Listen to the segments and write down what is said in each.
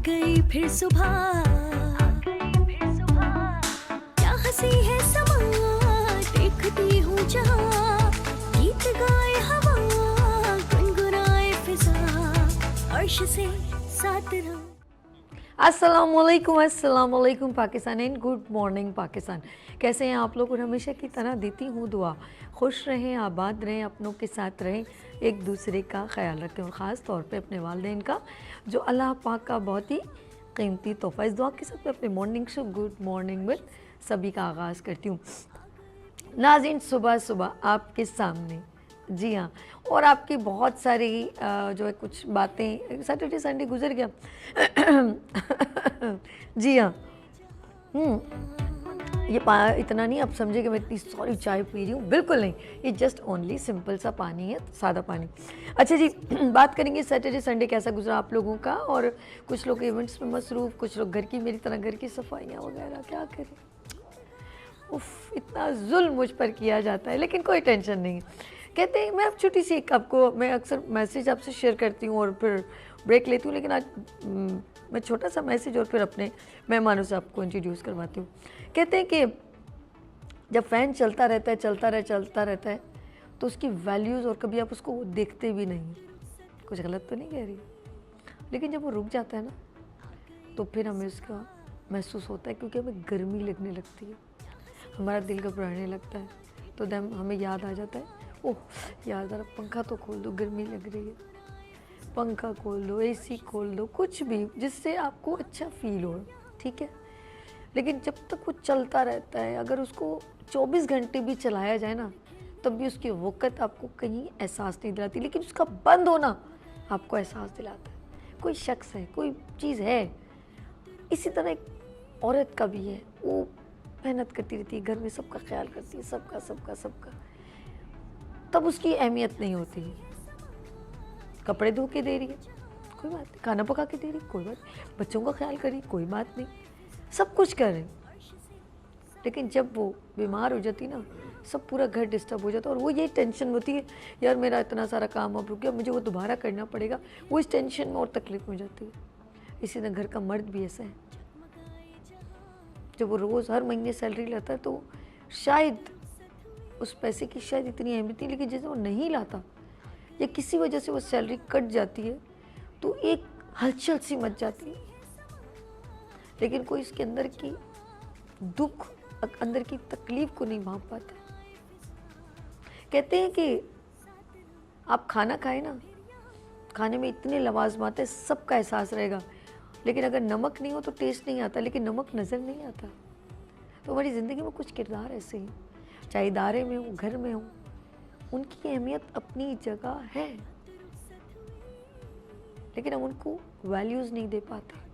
गई फिर सुबह, क्या हंसी है समा, देखती हूँ जहाँ, गीत गाए हवा, गुनगुनाए फिजा, अर्श से साथ रहो। अस्सलामुअलैकुम Pakistan and good morning Pakistan. कैसे हैं आप लोग? और हमेशा की तरह देती हूँ दुआ, खुश रहें, आबाद रहें, अपनों के साथ रहें, एक दूसरे का ख्याल रखें और ख़ास तौर पे अपने वालिदैन का, जो अल्लाह पाक का बहुत ही कीमती तोहफ़ा। इस दुआ के साथ मैं अपने morning show good morning with सभी का आगाज़ करती हूँ। नाज़रीन, सुबह सुबह आपके सामने, जी हाँ, और आपकी बहुत सारी जो है कुछ बातें, सैटरडे संडे गुजर गया जी हाँ। ये इतना नहीं आप समझे कि मैं इतनी सॉरी चाय पी रही हूँ, बिल्कुल नहीं, ये जस्ट ओनली सिंपल सा पानी है, सादा पानी। अच्छा जी, बात करेंगे सैटरडे संडे कैसा गुजरा आप लोगों का। और कुछ लोग इवेंट्स में मसरूफ़, कुछ लोग घर की, मेरी तरह घर की सफाइयाँ वगैरह, क्या करें। उफ, इतना जुल्म मुझ पर किया जाता है, लेकिन कोई टेंशन नहीं। कहते हैं, मैं अब छोटी सी एक आपको, मैं अक्सर मैसेज आपसे शेयर करती हूँ और फिर ब्रेक लेती हूँ, लेकिन आज मैं छोटा सा मैसेज और फिर अपने मेहमानों से आपको इंट्रोड्यूस करवाती हूँ। कहते हैं कि जब फ़ैन चलता रहता है तो उसकी वैल्यूज़, और कभी आप उसको देखते भी नहीं, कुछ गलत तो नहीं कह रही, लेकिन जब वो रुक जाता है ना, तो फिर हमें उसका महसूस होता है, क्योंकि हमें गर्मी लगने लगती है, हमारा दिल घबराने लगता है, तो दम हमें याद आ जाता है, ओह यार ज़रा पंखा तो खोल दो, गर्मी लग रही है, पंखा खोल दो, एसी खोल दो, कुछ भी जिससे आपको अच्छा फील हो, ठीक है। लेकिन जब तक वो चलता रहता है, अगर उसको 24 घंटे भी चलाया जाए ना, तब भी उसकी वक़्त आपको कहीं एहसास नहीं दिलाती, लेकिन उसका बंद होना आपको एहसास दिलाता है। कोई शख्स है, कोई चीज़ है। इसी तरह एक औरत का भी है, वो मेहनत करती रहती है, घर में सबका ख्याल करती है, सबका, तब उसकी अहमियत नहीं होती। कपड़े धो के दे रही है, कोई बात नहीं, खाना पका के दे रही, कोई बात नहीं, बच्चों का ख्याल करी, कोई बात नहीं, सब कुछ कर रहे, लेकिन जब वो बीमार हो जाती ना, सब पूरा घर डिस्टर्ब हो जाता है, और वो ये टेंशन होती है, यार मेरा इतना सारा काम अब रुक गया, मुझे वो दोबारा करना पड़ेगा, वो इस टेंशन में और तकलीफ हो जाती है। इसी तरह घर का मर्द भी ऐसा है, जब वो रोज़ हर महीने सैलरी लाता है, तो शायद उस पैसे की शायद इतनी अहमियत नहीं, लेकिन जैसे वो नहीं लाता या किसी वजह से वो सैलरी कट जाती है, तो एक हलचल सी मच जाती है, लेकिन कोई इसके अंदर की दुख, अंदर की तकलीफ को नहीं भांप पाता। कहते हैं कि आप खाना खाएं ना, खाने में इतने लवाजमात है, सबका एहसास रहेगा, लेकिन अगर नमक नहीं हो तो टेस्ट नहीं आता, लेकिन नमक नज़र नहीं आता। तो हमारी ज़िंदगी में कुछ किरदार ऐसे हैं, चाहे इदारे में हो, घर में हो, उनकी अहमियत अपनी जगह है, लेकिन हम उनको वैल्यूज़ नहीं दे पाते।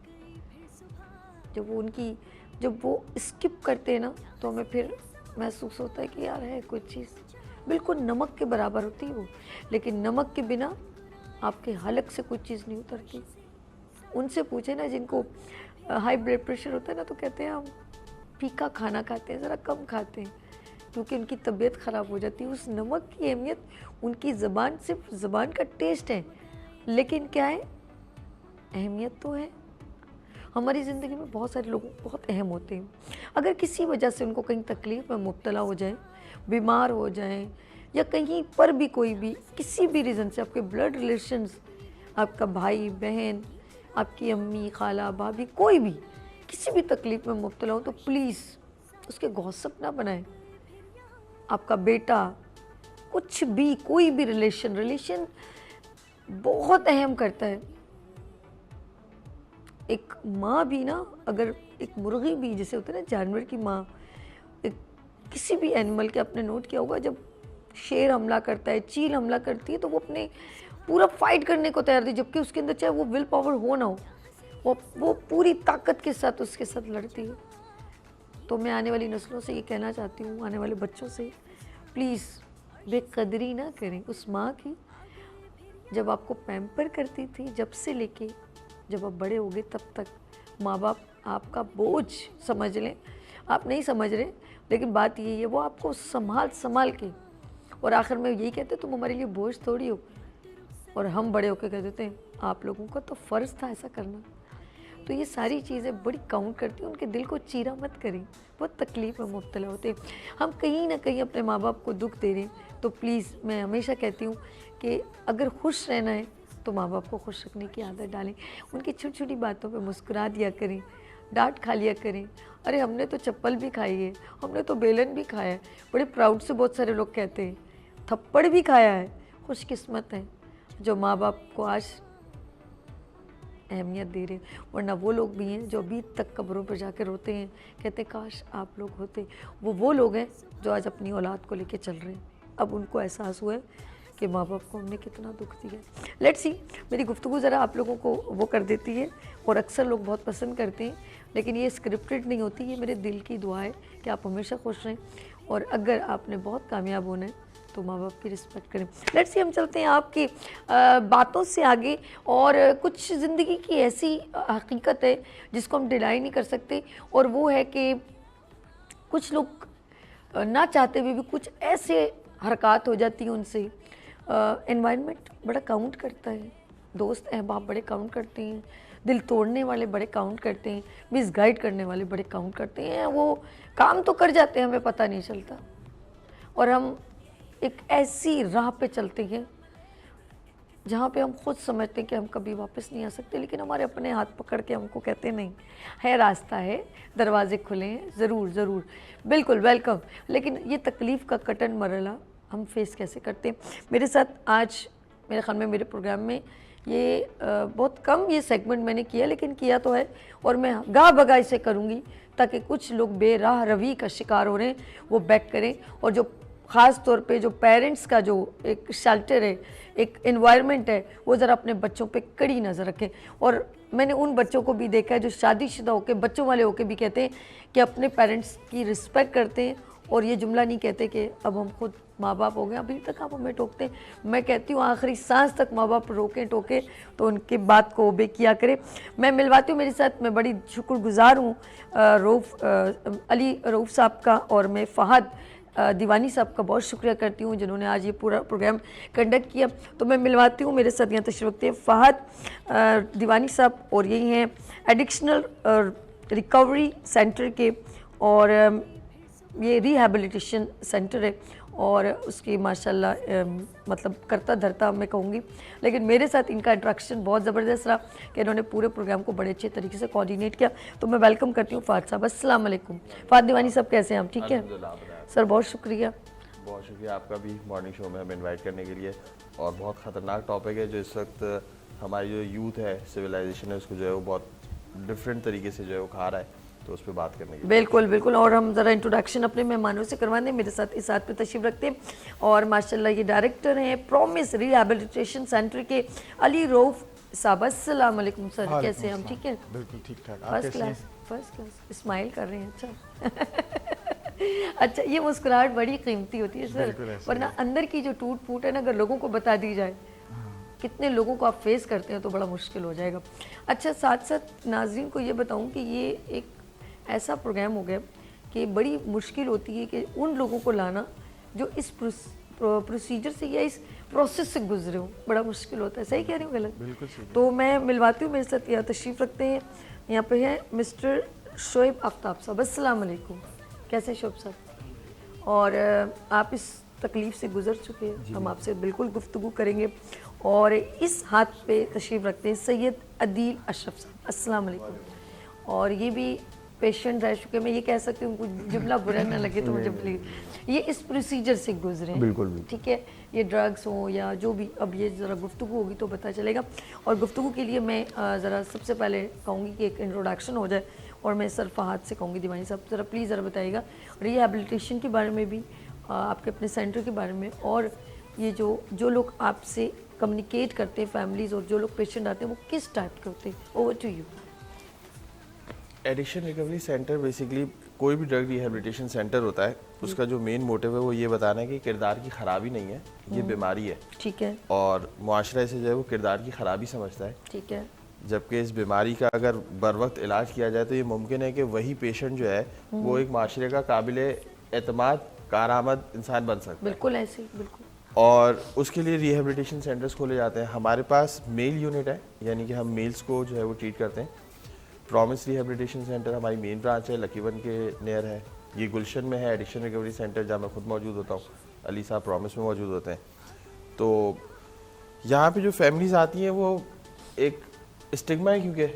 जब वो स्किप करते हैं ना, तो हमें फिर महसूस होता है कि यार है कुछ चीज़, बिल्कुल नमक के बराबर होती है वो, लेकिन नमक के बिना आपके हलक से कुछ चीज़ नहीं उतरती। उनसे पूछे ना जिनको हाई ब्लड प्रेशर होता है ना, तो कहते हैं हम फीका खाना खाते हैं, ज़रा कम खाते हैं, क्योंकि उनकी तबीयत ख़राब हो जाती है। उस नमक की अहमियत, उनकी ज़बान सिर्फ ज़बान का टेस्ट है, लेकिन क्या है, अहमियत तो है। हमारी ज़िंदगी में बहुत सारे लोग बहुत अहम होते हैं, अगर किसी वजह से उनको कहीं तकलीफ़ में मुब्तला हो जाए, बीमार हो जाएं, या कहीं पर भी कोई भी किसी भी रीज़न से आपके ब्लड रिलेशंस, आपका भाई बहन, आपकी अम्मी खाला भाभी, कोई भी किसी भी तकलीफ़ में मुब्तला हो, तो प्लीज़ उसके गॉसिप ना बनाएं। आपका बेटा, कुछ भी, कोई भी रिलेशन बहुत अहम करता है। एक माँ भी ना, अगर एक मुर्गी भी, जैसे होता है ना जानवर की माँ, एक किसी भी एनिमल के, आपने नोट किया होगा, जब शेर हमला करता है, चील हमला करती है, तो वो अपने पूरा फाइट करने को तैयार थी, जबकि उसके अंदर चाहे वो विल पावर हो ना हो, वो पूरी ताकत के साथ उसके साथ लड़ती है। तो मैं आने वाली नस्लों से ये कहना चाहती हूँ, आने वाले बच्चों से, प्लीज़ बेकदरी ना करें उस माँ की, जब आपको पैम्पर करती थी, जब से लेके जब आप बड़े हो गए तब तक माँ बाप आपका बोझ समझ लें, आप नहीं समझ रहे, लेकिन बात यही है, वो आपको संभाल के, और आखिर में यही कहते तुम हमारे लिए बोझ थोड़ी हो, और हम बड़े होकर कह देते हैं आप लोगों का तो फ़र्ज़ था ऐसा करना। तो ये सारी चीज़ें बड़ी काउंट करती हैं। उनके दिल को चीरा मत करें, बहुत तकलीफ़ में मुब्तला होते हैं। हम कहीं ना कहीं अपने माँ बाप को दुख दे रहे हैं, तो प्लीज़ मैं हमेशा कहती हूँ कि अगर खुश रहना है तो माँ बाप को खुश रखने की आदत डालें। उनकी छोटी छोटी बातों पे मुस्कुरा दिया करें, डांट खा लिया करें। अरे हमने तो चप्पल भी खाई है, हमने तो बेलन भी खाया है, बड़े प्राउड से बहुत सारे लोग कहते हैं, थप्पड़ भी खाया है। खुशकिस्मत हैं जो माँ बाप को आज अहमियत दे रहे हैं, वरना वो लोग भी हैं जो अभी तक कब्रों पर जाकर रोते हैं, कहते काश आप लोग होते। वो लोग हैं जो आज अपनी औलाद को लेके चल रहे हैं। अब उनको एहसास हुआ है कि माँ बाप को हमने कितना दुख दिया। लेट्स सी, मेरी गुफ्तगू ज़रा आप लोगों को वो कर देती है और अक्सर लोग बहुत पसंद करते हैं, लेकिन ये स्क्रिप्टेड नहीं होती। ये मेरे दिल की दुआ है कि आप हमेशा खुश रहें, और अगर आपने बहुत कामयाब होना है तो माँ बाप की रिस्पेक्ट करें। लेट्स सी, हम चलते हैं आपकी बातों से आगे, और कुछ ज़िंदगी की ऐसी हकीकत है जिसको हम डिनाई नहीं कर सकते, और वो है कि कुछ लोग ना चाहते हुए भी कुछ ऐसे हरकत हो जाती हैं उनसे। एनवायरनमेंट बड़ा काउंट करता है, दोस्त अहबाब बड़े काउंट करते हैं, दिल तोड़ने वाले बड़े काउंट करते हैं, मिसगाइड करने वाले बड़े काउंट करते हैं। वो काम तो कर जाते हैं, हमें पता नहीं चलता, और हम एक ऐसी राह पे चलते हैं जहाँ पे हम खुद समझते हैं कि हम कभी वापस नहीं आ सकते, लेकिन हमारे अपने हाथ पकड़ के हमको कहते नहीं है, रास्ता है, दरवाजे खुले हैं, ज़रूर ज़रूर, बिल्कुल वेलकम। लेकिन ये तकलीफ़ का कटन मरला हम फेस कैसे करते हैं? मेरे साथ आज मेरे ख्याल में मेरे प्रोग्राम में ये बहुत कम ये सेगमेंट मैंने किया, लेकिन किया तो है, और मैं गा बगा इसे करूँगी ताकि कुछ लोग बेराह रवी का शिकार हो रहे हैं वो बैक करें, और जो ख़ास तौर पे जो पेरेंट्स का जो एक शेल्टर है, एक एनवायरनमेंट है, वो ज़रा अपने बच्चों पे कड़ी नज़र रखें। और मैंने उन बच्चों को भी देखा है जो शादीशुदा होकर, बच्चों वाले होकर भी कहते हैं कि अपने पेरेंट्स की रिस्पेक्ट करते हैं, और ये जुमला नहीं कहते कि अब हम खुद माँ बाप हो गए, अभी तक आप हमें टोकते हैं। मैं कहती हूँ आखिरी सांस तक माँ बाप रोकें टोके तो उनके बात को ओबे किया करें। मैं मिलवाती हूँ मेरे साथ, मैं बड़ी शुक्रगुजार हूँ अली रऊफ़ साहब का, और मैं फ़हद दीवानी साहब का बहुत शुक्रिया करती हूँ जिन्होंने आज ये पूरा प्रोग्राम कंडक्ट किया। तो मैं मिलवाती हूँ मेरे साथ यहाँ तशरीफ़ रखते हैं फ़हद दीवानी साहब, और यही हैं एडिक्शनल रिकवरी सेंटर के, और ये रिहैबिलिटेशन सेंटर है, और उसकी माशाल्लाह मतलब करता धरता मैं कहूँगी, लेकिन मेरे साथ इनका इंट्रैक्शन बहुत ज़बरदस्त रहा कि इन्होंने पूरे प्रोग्राम को बड़े अच्छे तरीके से कोऑर्डिनेट किया। तो मैं वेलकम करती हूँ फ़हद साहब। अस्सलाम वालेकुम। फ़हद दीवानी साहब कैसे हैं आप? ठीक है सर, बहुत शुक्रिया। बहुत शुक्रिया आपका भी मॉर्निंग शो में हमें इनवाइट करने के लिए, और बहुत ख़तरनाक टॉपिक है जो इस वक्त हमारी जो यूथ है, सिविलाइजेशन है, उसको जो है वो बहुत डिफरेंट तरीके से जो है वो खा रहा है, तो उस पर बात करने की। बिल्कुल बिल्कुल, और हम ज़रा इंट्रोडक्शन अपने मेहमानों से करवा दें। मेरे साथ इस साथ पे तशरीफ़ रखते हैं, और माशाल्लाह ये डायरेक्टर हैं प्रॉमिस रिहैबिलिटेशन सेंटर के अली रऊफ़ साहब। अस्सलाम वालेकुम सर, कैसे हैं हम? ठीक है, बिल्कुल ठीक ठाक। First class, first class, smile कर रहे हैं। अच्छा अच्छा, ये मुस्कुराहट बड़ी कीमती होती है सर, वरना अंदर की जो टूट फूट है ना, अगर लोगों को बता दी जाए कितने लोगों को आप फेस करते हैं तो बड़ा मुश्किल हो जाएगा। अच्छा, साथ साथ नाज़रीन को ये बताऊं कि ये एक ऐसा प्रोग्राम हो गया कि बड़ी मुश्किल होती है कि उन लोगों को लाना जो इस प्रोसीजर से या इस प्रोसेस से गुजरे हो, बड़ा मुश्किल होता है। सही कह रही हूँ गलत? बिल्कुल सही। तो मैं मिलवाती हूँ, मेरे साथ यहाँ तशरीफ़ रखते हैं, यहाँ पे हैं मिस्टर शोएब आफ्ताब साहब। अस्सलाम वालेकुम, कैसे हैं शोएब साहब? और आप इस तकलीफ़ से गुज़र चुके हैं, हम आपसे बिल्कुल गुफ्तगू करेंगे। और इस हाथ पे तशरीफ़ रखते हैं सैयद अदील अशरफ साहब। अस्सलाम वालेकुम। और ये भी पेशेंट रह चुके, मैं ये कह सकती हूँ, उनको जुमला बुरा ना लगे तो मुझे प्लीज़, ये इस प्रोसीजर से गुजरे हैं। बिल्कुल ठीक है, ये ड्रग्स हो या जो भी, अब ये ज़रा गुफ्तगू होगी तो पता चलेगा। और गुफ्तगू के लिए मैं ज़रा सबसे पहले कहूँगी कि एक इंट्रोडक्शन हो जाए, और मैं सर फ़हद से कहूँगी दीवानी साहब ज़रा प्लीज़ ज़रा बताइएगा रिहैबिलिटेशन के बारे में भी, आपके अपने सेंटर के बारे में, और ये जो लोग आपसे कम्युनिकेट करते हैं फैमिलीज़, और जो लोग पेशेंट आते हैं वो किस टाइप के होते हैं। Over to you. Addiction recovery centre basically कोई भी ड्रग रिहैबिलिटेशन सेंटर होता है, उसका जो मेन मोटिव है वो ये बताना है कि किरदार की ख़राबी नहीं है, ये बीमारी है। ठीक है। और मुआशरा इसे जो है वो किरदार की ख़राबी समझता है। ठीक है। जबकि इस बीमारी का अगर बर वक्त इलाज किया जाए तो ये मुमकिन है कि वही पेशेंट जो है वो एक माशरे का काबिल एतमाद कारआमद इंसान बन सकता है। बिल्कुल ऐसे ही, बिल्कुल। और उसके लिए रिहैबिलिटेशन सेंटर्स खोले जाते हैं। हमारे पास मेल यूनिट है, यानी कि हम मेल्स को जो है वो ट्रीट करते हैं। प्रॉमिस रिहेबिलिटेशन सेंटर हमारी मेन ब्रांच है, लकीवन के नियर है। ये गुलशन में है एडिक्शन रिकवरी सेंटर, जहाँ मैं खुद मौजूद होता हूँ। अली साहब प्रॉमिस में मौजूद होते हैं। तो यहाँ पे जो फैमिलीज आती हैं वो एक स्टिग्मा है, क्योंकि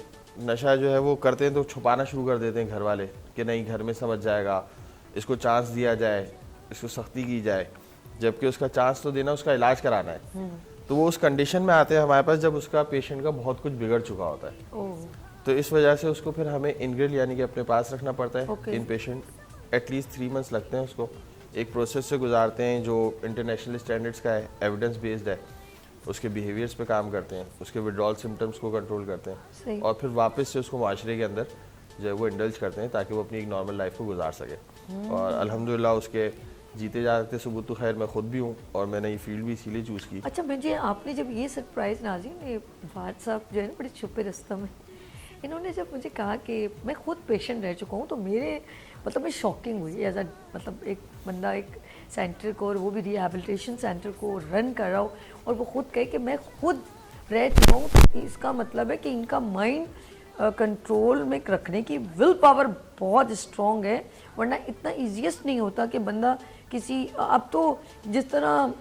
नशा जो है वो करते हैं तो छुपाना शुरू कर देते हैं घर वाले कि नहीं घर में समझ जाएगा, इसको चांस दिया जाए, इसको सख्ती की जाए, जबकि उसका चांस तो देना, उसका इलाज कराना है। तो वो उस कंडीशन में आते हैं हमारे पास जब उसका पेशेंट का बहुत कुछ बिगड़ चुका होता है। तो इस वजह से उसको फिर हमें इनग्रिड यानी कि अपने पास रखना पड़ता है। इन पेशेंट एटलीस्ट 3 मंथ्स लगते हैं उसको एक प्रोसेस से गुजारते हैं जो इंटरनेशनल स्टैंडर्ड्स का है, एविडेंस बेस्ड है। उसके बिहेवियर्स पे काम करते हैं, उसके विड्रॉल सिम्टम्स को कंट्रोल करते हैं और फिर वापस से उसको माशरे के अंदर जो है वो इंडल्ज करते हैं ताकि वो अपनी एक नॉर्मल लाइफ को गुजार सके। और अल्हम्दुलिल्लाह उसके जीते जाते सबूत तो खैर मैं खुद भी हूँ और मैंने ये फील्ड भी इसीलिए चूज़ की। अच्छा, मुझे आपने जब ये सरप्राइज़ नाज़रीन, ये बात साहब जो है ना बड़े छुपे रास्ते में, इन्होंने जब मुझे कहा कि मैं खुद पेशेंट रह चुका हूँ, तो मेरे मतलब मैं शॉकिंग हुई एज अ मतलब एक बंदा एक सेंटर को, और वो भी रिहेबिलिटेशन सेंटर को रन कर रहा हो, और वो खुद कहे कि मैं खुद रह चुका हूँ। तो इसका मतलब है कि इनका माइंड कंट्रोल में रखने की विल पावर बहुत स्ट्रॉन्ग है, वरना इतना ईजीएस्ट नहीं होता कि बंदा किसी, अब तो जिस तरह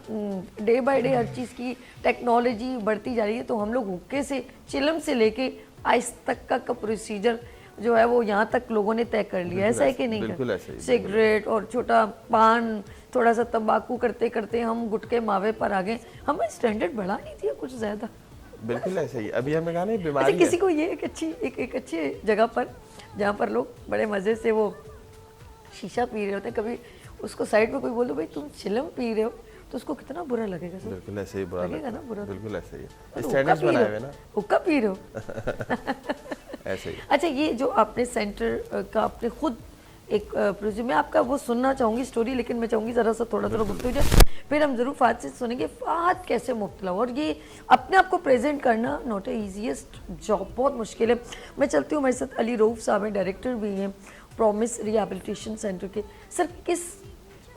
डे बाय डे हर चीज़ की टेक्नोलॉजी बढ़ती जा रही है, तो हम लोग हुक्के से चिलम से लेके आइस तक का प्रोसीजर जो है वो यहाँ तक लोगों ने तय कर लिया। ऐसा है कि नहीं? बिल्कुल ऐसा ही। सिगरेट और छोटा पान, थोड़ा सा तंबाकू करते करते हम गुटके मावे पर आ गए। हमें स्टैंडर्ड बढ़ा नहीं दिया कुछ ज़्यादा? बिल्कुल ऐसे ही। अभी हमें कहा ना बीमारी अच्छा, किसी को ये एक अच्छी जगह पर जहाँ पर लोग बड़े मज़े से वो शीशा पी रहे होते हैं, कभी उसको साइड में कोई बोल दो भाई तुम चिलम पी रहे हो, तो उसको कितना बुरा लगेगा सर? बिल्कुल ऐसे ही बुरा लगेगा ना, बुरा। बिल्कुल ऐसे ही तो स्टैंडर्ड्स बनाए हुए ना, हुक्का पी रहे हो। ऐसे ही। अच्छा, ये जो आपने सेंटर का आपने खुद एक प्रोजेक्ट, मैं आपका वो सुनना चाहूँगी स्टोरी, लेकिन मैं चाहूँगी ज़रा सा थोड़ा गुफ्तगू जाए, फिर हम ज़रूर फात से सुनेंगे फात कैसे मुब्तला हुआ। और ये अपने आप को प्रेजेंट करना नॉट ए ईजीएस्ट जॉब, बहुत मुश्किल है। मैं चलती हूँ, मेरे साथ अली रऊफ साहब हैं, डायरेक्टर भी हैं प्रॉमिस रिहेबिलिटेशन सेंटर के। सर, किस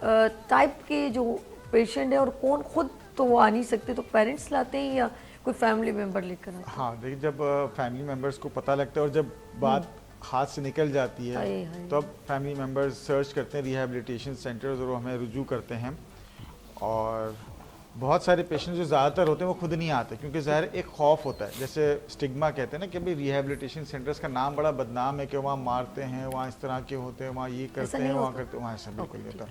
टाइप के जो पेशेंट है और कौन, खुद तो वो आ नहीं सकते तो पेरेंट्स लाते हैं या कोई फैमिली मेम्बर लेकर आते हैं? हाँ, देखिए जब फैमिली मेम्बर्स को पता लगता है और जब बात हाथ से निकल जाती है तो अब फैमिली मेम्बर्स सर्च करते हैं रिहेबिलिटेशन सेंटर्स और वो हमें रुजू करते हैं। और बहुत सारे पेशेंट जो ज़्यादातर होते हैं वो खुद नहीं आते, क्योंकि ज़ाहिर एक खौफ होता है, जैसे स्टिग्मा कहते हैं ना कि भाई रिहेबिलिटेशन सेंटर्स का नाम बड़ा बदनाम है कि वहाँ मारते हैं, वहाँ इस तरह के होते हैं, वहाँ ये करते हैं, वहाँ करते हैं, वहाँ ऐसा बिल्कुल नहीं होता।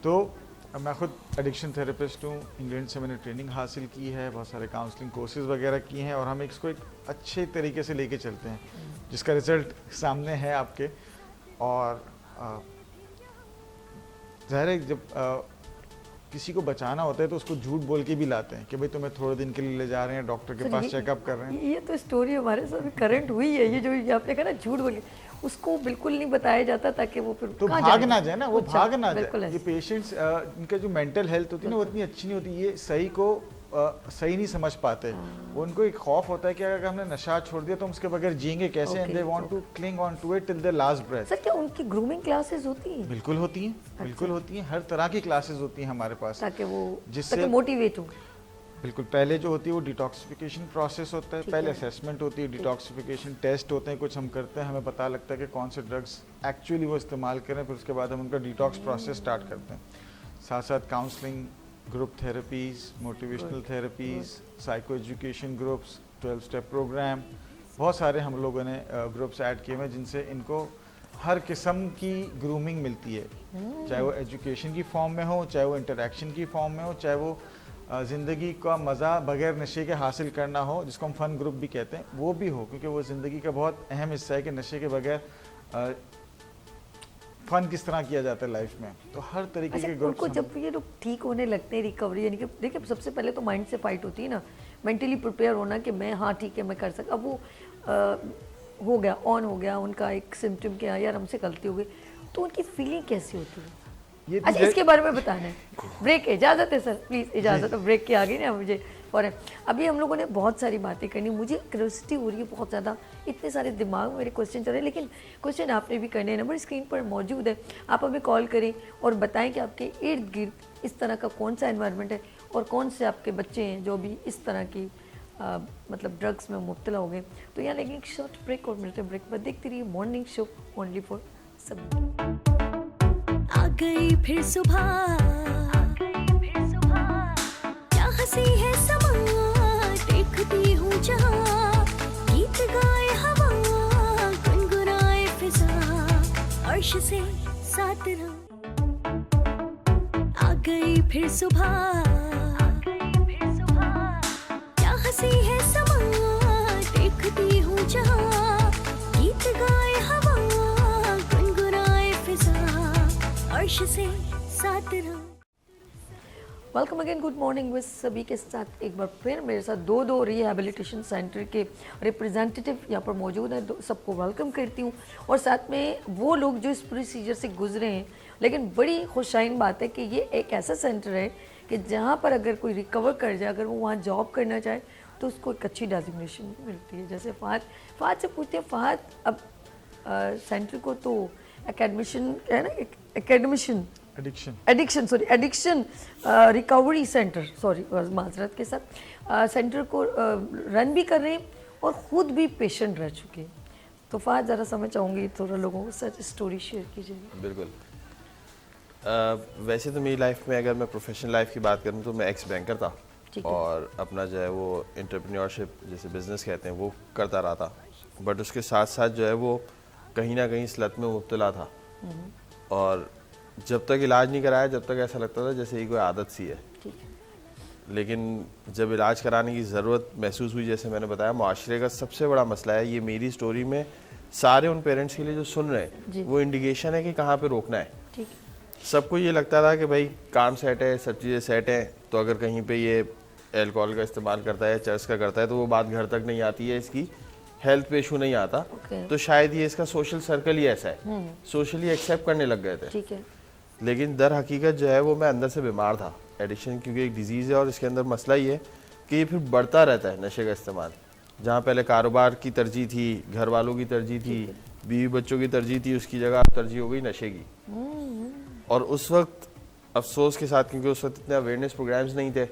तो मैं खुद एडिक्शन थेरेपिस्ट हूँ, इंग्लैंड से मैंने ट्रेनिंग हासिल की है, बहुत सारे काउंसलिंग कोर्सेज वगैरह किए हैं और हम इसको एक अच्छे तरीके से लेके चलते हैं, जिसका रिजल्ट सामने है आपके। और ज़ाहिर है जब किसी को बचाना होता है तो उसको झूठ बोल के भी लाते हैं कि भाई तुम्हें थोड़े दिन के लिए ले जा रहे हैं, डॉक्टर के पास चेकअप कर रहे हैं। ये तो स्टोरी हमारे साथ करंट हुई है, ये जो आपने कहा ना झूठ बोल के, उसको बिल्कुल नहीं बताया जाता ताकि वो फिर तो भाग ना जाए ना, वो भाग ना जाए। बिल्कुल ये पेशेंट्स इनका जो मेंटल हेल्थ होती है ना वो इतनी अच्छी नहीं होती, ये सही को सही नहीं समझ पाते। उनको एक खौफ होता है कि अगर हमने नशा छोड़ दिया तो हम उसके बगैर जिएंगे कैसे, and they want to cling on to it till their last breath. Sir, क्या उनकी ग्रूमिंग क्लासेस होती हैं? बिल्कुल होती हैं, बिल्कुल होती हैं, हर तरह की क्लासेस होती हैं हमारे पास, ताकि वो जिससे मोटिवेट हो। बिल्कुल, पहले जो होती है वो डिटॉक्सिफिकेशन प्रोसेस होता है, पहले असेसमेंट होती है, डिटॉक्सिफिकेशन टेस्ट होते हैं, कुछ हम करते हैं, हमें पता लगता है कि कौन से ड्रग्स एक्चुअली वो इस्तेमाल करें, फिर उसके बाद हम उनका डिटॉक्स प्रोसेस स्टार्ट करते हैं। साथ साथ counselling, group therapies, motivational therapies, psycho education groups, 12 step program, बहुत सारे हम लोगों ने ग्रुप्स ऐड किए हैं जिनसे इनको हर किस्म की ग्रूमिंग मिलती है, चाहे वो एजुकेशन की फॉर्म में हो, चाहे वो इंटरेक्शन की फॉर्म में हो, चाहे वो ज़िंदगी का मज़ा बगैर नशे के हासिल करना हो, जिसको हम फ़न ग्रुप भी कहते हैं, वो भी हो, क्योंकि वो ज़िंदगी का बहुत अहम हिस्सा है कि नशे के बगैर फ़न किस तरह किया जाता है लाइफ में। तो हर तरीके के ग्रुप को जब ये लोग ठीक होने लगते हैं, रिकवरी यानी कि देखिए सबसे पहले तो माइंड से फाइट होती है ना, मेंटली प्रिपेयर होना कि मैं हाँ ठीक है मैं कर सकता। अब वो हो गया, ऑन हो गया, उनका एक सिम्टम क्या यार हमसे गलती हो गई, तो उनकी फीलिंग कैसी होती है? अच्छा, इसके बारे में बताना है। ब्रेक, इजाज़त है सर, प्लीज़ इजाज़त है, ब्रेक की आ गई ना मुझे। और अभी हम लोगों ने बहुत सारी बातें करनी, मुझे क्यूरियोसिटी हो रही है बहुत ज़्यादा, इतने सारे दिमाग में मेरे क्वेश्चन चल रहे हैं, लेकिन क्वेश्चन आपने भी करने हैं, नंबर स्क्रीन पर मौजूद है, आप हमें कॉल करें और बताएं कि आपके इर्द गिर्द इस तरह का कौन सा एनवायरनमेंट है और कौन से आपके बच्चे हैं जो भी इस तरह की मतलब ड्रग्स में मुब्तला हो गए। तो यहाँ लेकिन एक शॉर्ट ब्रेक और मिलते हैं ब्रेक पर। देखते रहिए मॉर्निंग शो ओनली फॉर सभी। आ गई फिर सुबह, क्या हंसी है समा, देखती हूँ जहाँ, गीत गाए हवा, गुनगुनाए फिजा, अर्श से साथ रहा। आ गई फिर सुबह, क्या हंसी है समा, देखती हूँ जहाँ, गीत गाए हवा, गुनगुनाए फिजा, अर्श से साथ रहा। Welcome again, good morning with सभी के साथ एक बार फिर मेरे साथ दो रिहैबिलिटेशन सेंटर के रिप्रेजेंटेटिव यहाँ पर मौजूद हैं। सबको वेलकम करती हूँ और साथ में वो लोग जो इस प्रोसीजर से गुजरे हैं। लेकिन बड़ी खुशाइन बात है कि ये एक ऐसा सेंटर है कि जहाँ पर अगर कोई रिकवर कर जाए, अगर वो वहाँ जॉब करना चाहे तो उसको एक अच्छी डेजिग्नेशन मिलती है। जैसे फ़ाद से पूछते हैं, फ़ाद अब सेंटर को तो एकेडमिशन है ना, एकेडमिशन एडिक्शन रिकवरी सेंटर, सॉरी माजरत के साथ सेंटर को रन भी कर रहे हैं और ख़ुद भी पेशेंट रह चुके हैं। तो फ़ाद ज़रा समझ चाहूँगी, थोड़ा लोगों को सच स्टोरी शेयर कीजिए। बिल्कुल। वैसे तो मेरी लाइफ में अगर मैं प्रोफेशनल लाइफ की बात करूँ तो मैं एक्स बैंकर था और अपना जो है वो एंटरप्रेन्योरशिप जैसे बिज़नेस कहते हैं वो करता रहा था। बट उसके साथ साथ जो है वो कहीं ना कहीं इस लत में मुब्तला था और जब तक इलाज नहीं कराया जब तक ऐसा लगता था जैसे ये कोई आदत सी है। लेकिन जब इलाज कराने की ज़रूरत महसूस हुई, जैसे मैंने बताया, मुआशरे का सबसे बड़ा मसला है ये। मेरी स्टोरी में सारे उन पेरेंट्स के लिए जो सुन रहे हैं वो इंडिकेशन है कि कहाँ पे रोकना है। सबको ये लगता था कि भाई काम सेट है, सब चीज़ें सेट हैं, तो अगर कहीं पे ये अल्कोहल का इस्तेमाल करता है, चर्च का करता है, तो वो बात घर तक नहीं आती है, इसकी हेल्थ पे इशू नहीं आता। तो शायद ये इसका सोशल सर्कल ही ऐसा है, सोशली एक्सेप्ट करने लग गए थे। ठीक है। लेकिन दर हकीकत जो है वो मैं अंदर से बीमार था। एडिक्शन क्योंकि एक डिजीज़ है और इसके अंदर मसला ये है कि ये फिर बढ़ता रहता है नशे का इस्तेमाल। जहाँ पहले कारोबार की तरजीह थी, घर वालों की तरजीह थी, बीवी बच्चों की तरजीह थी, उसकी जगह तरजीह हो गई नशे की। और उस वक्त अफसोस के साथ, क्योंकि उस वक्त इतने अवेयरनेस प्रोग्राम्स नहीं थे,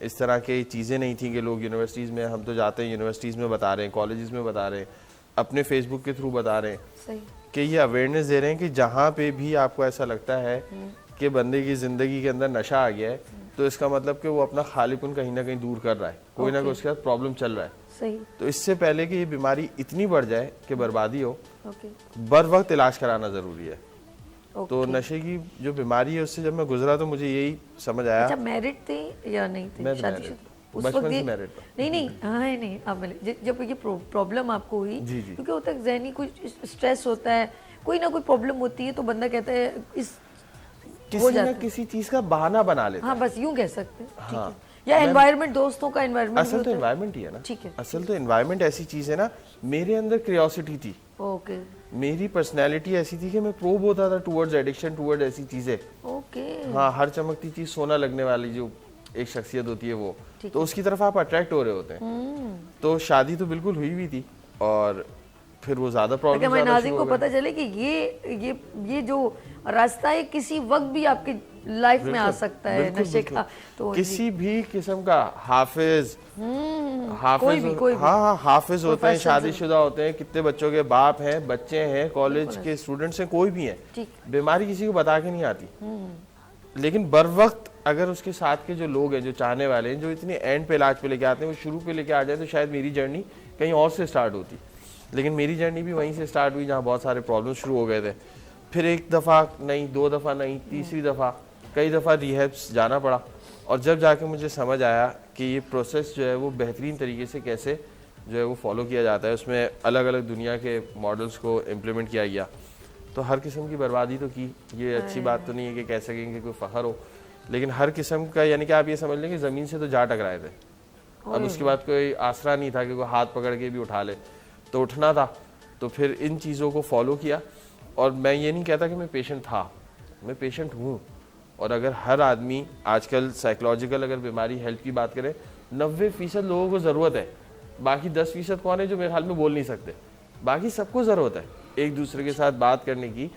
इस तरह की चीज़ें नहीं थी कि लोग यूनिवर्सिटीज़ में, हम तो जाते हैं यूनिवर्सिटीज़ में बता रहे हैं, कॉलेजेस में बता रहे हैं, अपने फेसबुक के थ्रू बता रहे हैं कि ये अवेयरनेस दे रहे हैं कि जहाँ पे भी आपको ऐसा लगता है कि बंदे की ज़िंदगी के अंदर नशा आ गया है, तो इसका मतलब कि वो अपना खालिपन कहीं ना कहीं दूर कर रहा है, कोई ना कोई उसके साथ प्रॉब्लम चल रहा है। सही। तो इससे पहले कि ये बीमारी इतनी बढ़ जाए कि बर्बादी हो, बर वक्त इलाज कराना ज़रूरी है। तो नशे की जो बीमारी है उससे जब मैं गुजरा तो मुझे यही समझ आया। अच्छा, मैरिड थे या नहीं थे? मैं शादीशुदा? उस बचपन वक्त से ये मैरिड था। नहीं हाँ नहीं, अब जब ये प्रॉब्लम आपको हुई, क्योंकि होता है जहनी कुछ स्ट्रेस होता है, कोई ना कोई प्रॉब्लम होती है, तो बंदा कहता है इस किसी ना किसी चीज का बहाना बना लेता है। हाँ, बस यूं कह सकते हैं। ठीक हाँ। है। या एनवायरनमेंट, दोस्तों का एनवायरनमेंट। असल तो एनवायरनमेंट ही है ना। ठीक है। असल तो एनवायरनमेंट ऐसी चीज है ना, मेरे अंदर क्यूरियोसिटी थी। ओके। मेरी पर्सनैलिटी ऐसी थी कि मैं प्रोब होता था टुवर्ड्स एडिक्शन, टुवर्ड्स ऐसी चीजें। ओके। हाँ, हर चमकती चीज सोना लगने वाली जो एक शख्सियत होती है वो, तो उसकी तरफ आप अट्रैक्ट हो रहे होते हैं। तो शादी तो बिल्कुल हुई हुई थी और फिर वो ज्यादा प्रॉब्लम। मैं नाज़रीन को पता चले कि ये जो रास्ता है किसी वक्त भी आपकी लाइफ में आ सकता है नशे का। तो किसी भी किस्म का हाफिज कोई भी। हाँ, हाफिज होते हैं, शादीशुदा होते हैं, कितने बच्चों के बाप हैं, बच्चे हैं, कॉलेज के स्टूडेंट्स हैं, कोई भी हैं, बीमारी किसी को बता के नहीं आती। लेकिन बर वक्त अगर उसके साथ के जो लोग हैं, जो चाहने वाले हैं, जो इतने एंड पे इलाज पे लेके आते हैं, वो शुरू पे लेके आ जाए, तो शायद मेरी जर्नी कहीं और से स्टार्ट होती। लेकिन मेरी जर्नी भी वहीं से स्टार्ट हुई जहाँ बहुत सारे प्रॉब्लम शुरू हो गए थे। फिर एक दफ़ा नहीं, दो दफ़ा नहीं, तीसरी दफ़ा, कई दफ़ा रिहैब्स जाना पड़ा। और जब जाके मुझे समझ आया कि ये प्रोसेस जो है वो बेहतरीन तरीके से कैसे जो है वो फॉलो किया जाता है, उसमें अलग अलग दुनिया के मॉडल्स को इम्प्लीमेंट किया गया, तो हर किस्म की बर्बादी तो की। ये अच्छी बात तो नहीं है कि कह सकेंगे कोई फ़ख्र हो, लेकिन हर किस्म का, यानी कि आप ये समझ लें कि ज़मीन से तो जा टकराए थे। अब उसके बाद कोई आसरा नहीं था कि कोई हाथ पकड़ के भी उठा ले, तो उठना था। तो फिर इन चीज़ों को फॉलो किया। और मैं ये नहीं कहता कि मैं पेशेंट था, मैं पेशेंट हूँ। और अगर हर आदमी आजकल साइकोलॉजिकल अगर बीमारी हेल्थ की बात करें, 90% लोगों को ज़रूरत है, बाकी 10% कौन है जो मेरे ख्याल में बोल नहीं सकते, बाकी सबको ज़रूरत है एक दूसरे के साथ बात करने की।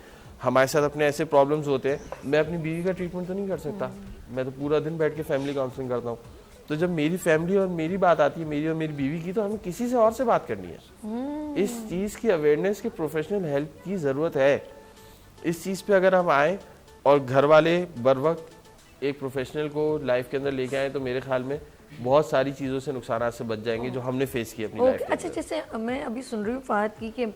हमारे साथ अपने ऐसे प्रॉब्लम्स होते हैं, मैं अपनी बीवी का ट्रीटमेंट तो नहीं कर सकता, मैं तो पूरा दिन बैठ के फैमिली काउंसलिंग करता हूँ, तो जब मेरी फैमिली और मेरी बात आती है, मेरी और मेरी बीवी की, तो हमें किसी से और से बात करनी है। इस चीज़ की अवेयरनेस के प्रोफेशनल हेल्प की ज़रूरत है। इस चीज़ पे अगर हम आए और घर वाले बर वक्त एक प्रोफेशनल को लाइफ के अंदर लेके आए, तो मेरे ख्याल में बहुत सारी चीज़ों से, नुकसान से बच जाएंगे जो हमने फेस किए अपनी लाइफ ओके, के अच्छा, अंदर। जैसे मैं अभी सुन रही हूँ फहद की कि